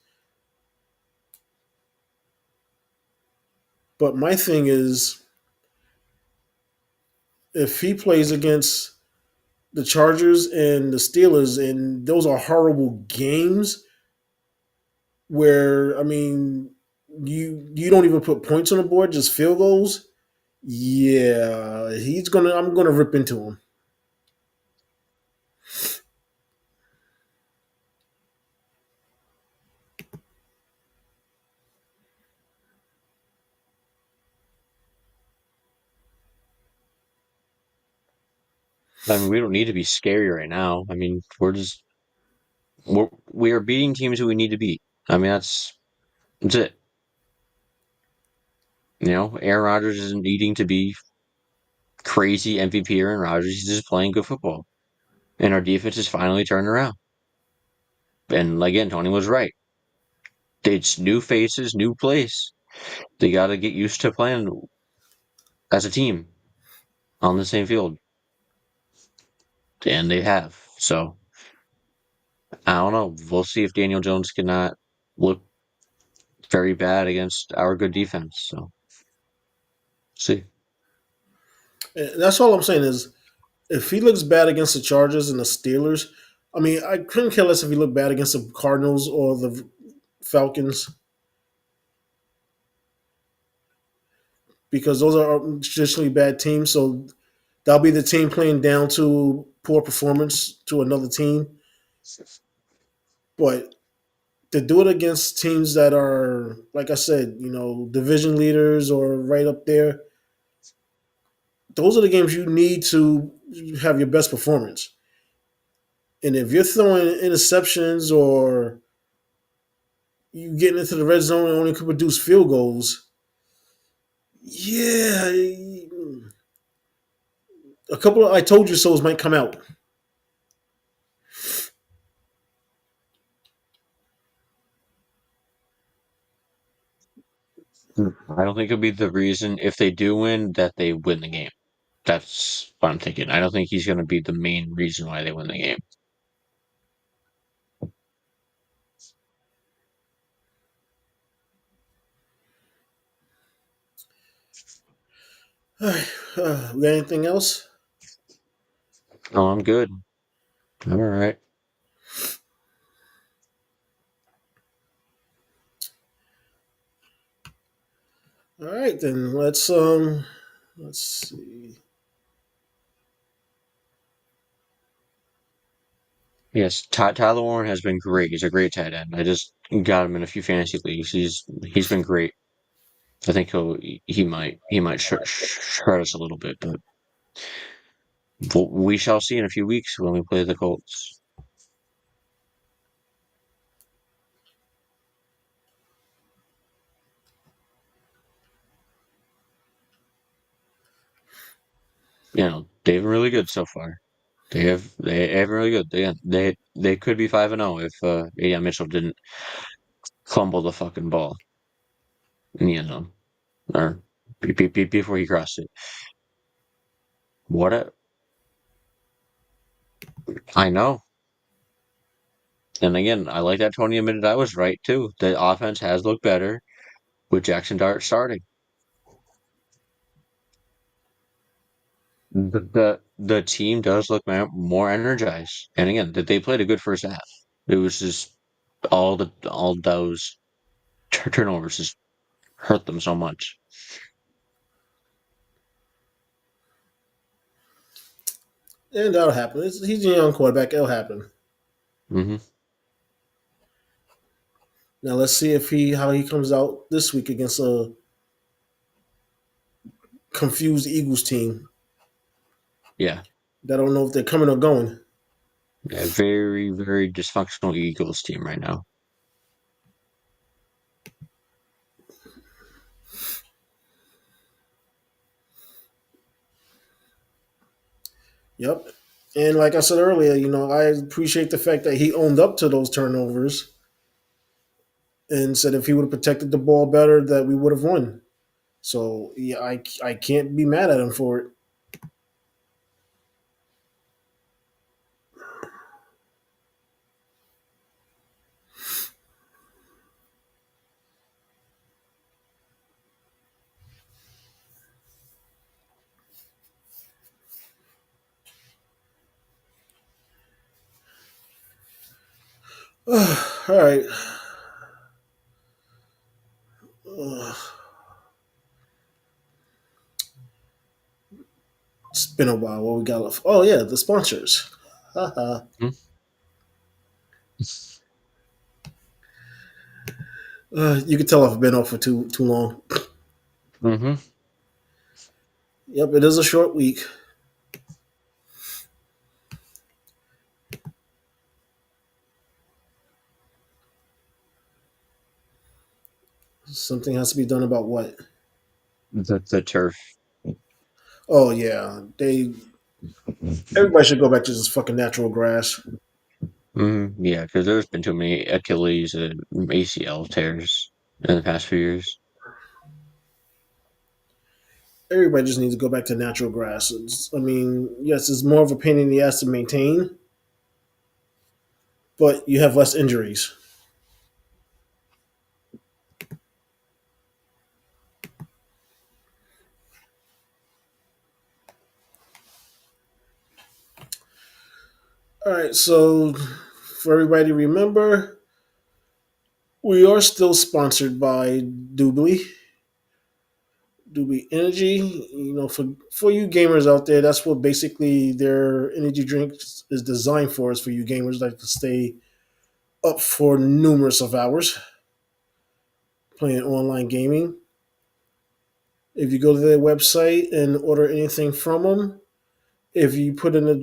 B: But my thing is, if he plays against the Chargers and the Steelers, and those are horrible games, where I mean, you don't even put points on the board, just field goals. Yeah, he's gonna. I'm gonna rip into him.
C: I mean, we don't need to be scary right now. I mean, we are beating teams who we need to beat. I mean, that's it. Aaron Rodgers isn't needing to be crazy MVP Aaron Rodgers. He's just playing good football, and our defense is finally turning around. And again, Tony was right. It's new faces, new place. They got to get used to playing as a team on the same field, and they have. So I don't know. We'll see if Daniel Jones cannot look very bad against our good defense. So see.
B: And that's all I'm saying is if he looks bad against the Chargers and the Steelers, I mean, I couldn't care less if he looked bad against the Cardinals or the Falcons because those are traditionally bad teams. So that'll be the team playing down to poor performance to another team. But to do it against teams that are, like I said, division leaders or right up there, those are the games you need to have your best performance. And if you're throwing interceptions or you getting into the red zone and only could produce field goals, yeah, a couple of I told you so's might come out.
C: I don't think it'll be the reason if they do win that they win the game. That's what I'm thinking. I don't think he's going to be the main reason why they win the game.
B: All right, we got anything else?
C: Oh, I'm good. I'm all right.
B: All right, then let's see.
C: Yes, Tyler Warren has been great. He's a great tight end. I just got him in a few fantasy leagues. He's been great. I think he might hurt us a little bit, but we shall see in a few weeks when we play the Colts. They've been really good so far. They have been really good. They could be 5-0 if A.M. Mitchell didn't fumble the fucking ball in the end zone or before he crossed it. What a I know. And again, I like that Tony admitted I was right too. The offense has looked better with Jackson Dart starting. The team does look more energized. And again, that they played a good first half. It was just all those turnovers just hurt them so much.
B: And that'll happen. He's a young quarterback. It'll happen.
C: Hmm.
B: Now let's see if how he comes out this week against a confused Eagles team
C: Yeah.
B: that don't know if they're coming or going.
C: Yeah, very, very dysfunctional Eagles team right now.
B: Yep. And like I said earlier, I appreciate the fact that he owned up to those turnovers and said if he would have protected the ball better, that we would have won. So yeah, I can't be mad at him for it. All right. It's been a while. What we got left? Oh yeah, the sponsors. Haha. You can tell I've been off for too long.
C: Mm-hmm.
B: Yep, it is a short week. Something has to be done about what?
C: The turf.
B: Oh yeah, they. Everybody should go back to just fucking natural grass.
C: Yeah, because there's been too many Achilles and ACL tears in the past few years.
B: Everybody just needs to go back to natural grass. I mean, yes, it's more of a pain in the ass to maintain, but you have less injuries. All right, so for everybody to remember, we are still sponsored by Doobly. Doobly Energy. You know, for you gamers out there, that's what basically their energy drink is designed for. Is for you gamers that to stay up for numerous of hours playing online gaming. If you go to their website and order anything from them, if you put in a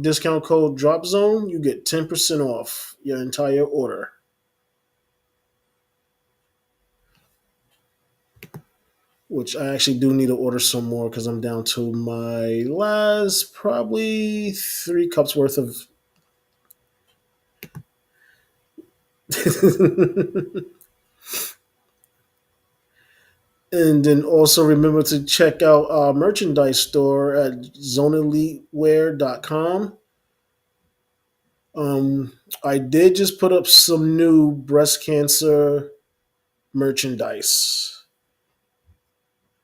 B: discount code Drop Zone, you get 10% off your entire order. Which I actually do need to order some more because I'm down to my last probably 3 cups worth of. And then also remember to check out our merchandise store at zoneelitewear.com. I did just put up some new breast cancer merchandise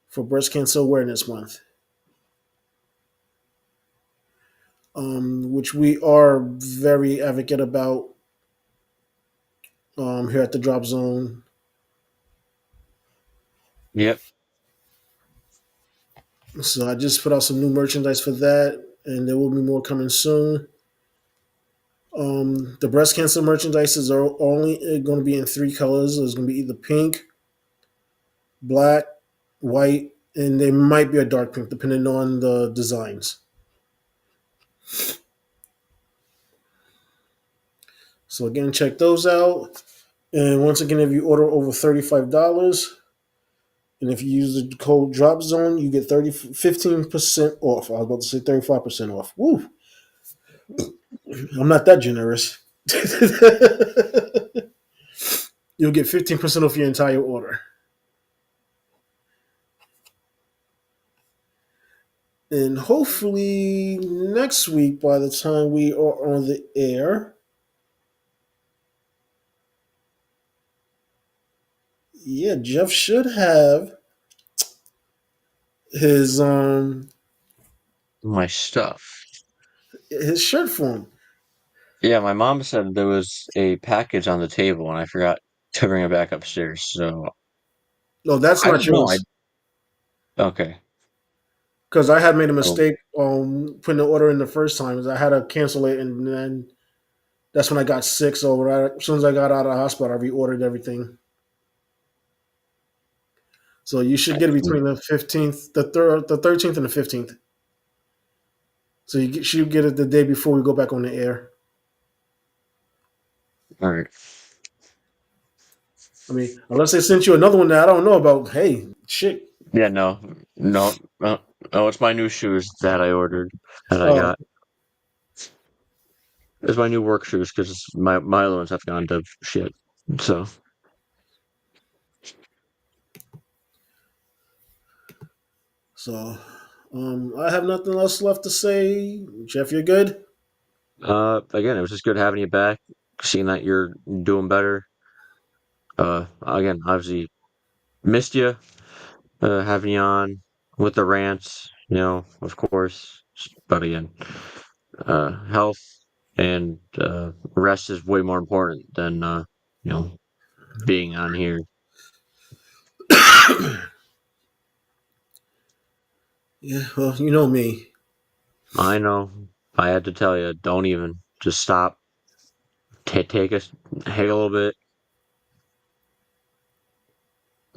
B: for Breast Cancer Awareness Month, which we are very advocate about here at the Drop Zone.
C: Yep.
B: So I just put out some new merchandise for that, and there will be more coming soon. The breast cancer merchandises are only going to be in 3 colors. There's going to be either pink, black, white, and there might be a dark pink depending on the designs. So again, check those out. And once again, if you order over $35, and if you use the code Drop Zone, you get 15% off. I was about to say 35% off. Woo! I'm not that generous. You'll get 15% off your entire order. And hopefully next week, by the time we are on the air, yeah, Jeff should have his
C: My stuff.
B: his shirt for him.
C: Yeah, my mom said there was a package on the table and I forgot to bring it back upstairs. So
B: No, that's
C: I
B: not
C: don't know.
B: yours.
C: Okay.
B: Because I had made a
C: Oh,
B: mistake putting the order in the first time. I had to cancel it, and then that's when I got sick. So as soon as I got out of the hospital, I reordered everything. So you should get it between the 15th, the 13th, and the 15th. So you should get it the day before we go back on the air.
C: all right.
B: I mean, unless they sent you another one that I don't know about. Hey, shit.
C: Yeah, no. Oh, it's my new shoes that I ordered that I
B: Oh,
C: got. It's my new work shoes because my other ones have gone to shit. So
B: so I have nothing else left to say. Jeff, you're good.
C: again, it was just good having you back, seeing that you're doing better. Again, obviously missed you, having you on with the rants, of course. But again, health and rest is way more important than you know being on here.
B: Yeah, well, you know me.
C: I know. I had to tell you, don't even. Just stop. Take a hang a little bit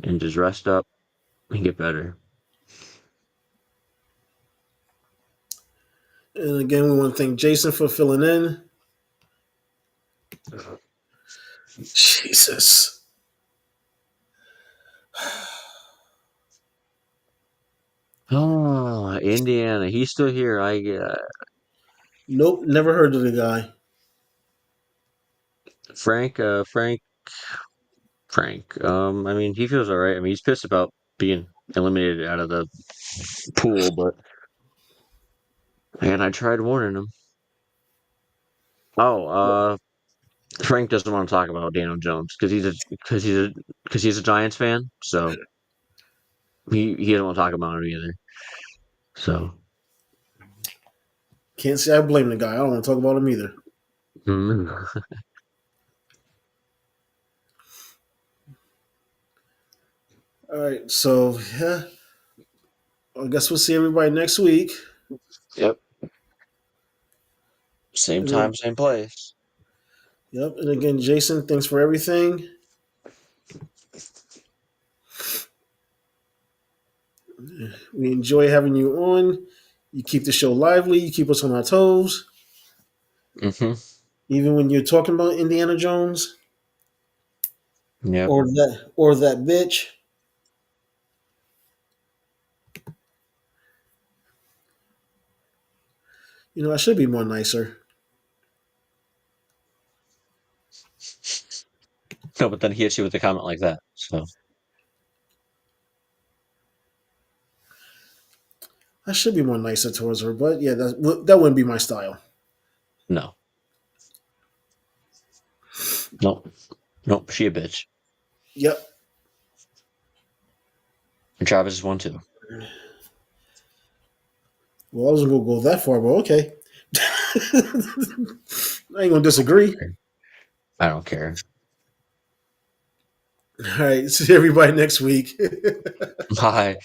C: and just rest up and get better.
B: And again, we want to thank Jason for filling in. Jesus.
C: Oh, Indiana. He's still here.
B: Nope, never heard of the guy.
C: Frank, Frank. I mean, he feels all right. I mean, he's pissed about being eliminated out of the pool, but and I tried warning him. Oh, Frank doesn't want to talk about Daniel Jones because he's a Giants fan, so he doesn't want to talk about him either. So,
B: Can't say I blame the guy. I don't want to talk about him either.
C: mm,
B: All right, so yeah, I guess we'll see everybody next week.
C: yep. Same
B: And
C: time,
B: then,
C: same place.
B: yep, and again, Jason, thanks for everything. We enjoy having you on. You keep the show lively. You keep us on our toes,
C: Hmm.
B: even when you're talking about Indiana Jones
C: Yep.
B: or that bitch. You know, I should be more nicer.
C: No, but then he hits you with a comment like that. So
B: I should be more nicer towards her, but yeah, that wouldn't be my style.
C: no, no, no. She a bitch,
B: Yep.
C: and Travis is one too.
B: Well, I wasn't gonna go that far, but okay. I ain't gonna disagree.
C: I don't care.
B: All right, see everybody next week.
C: Bye.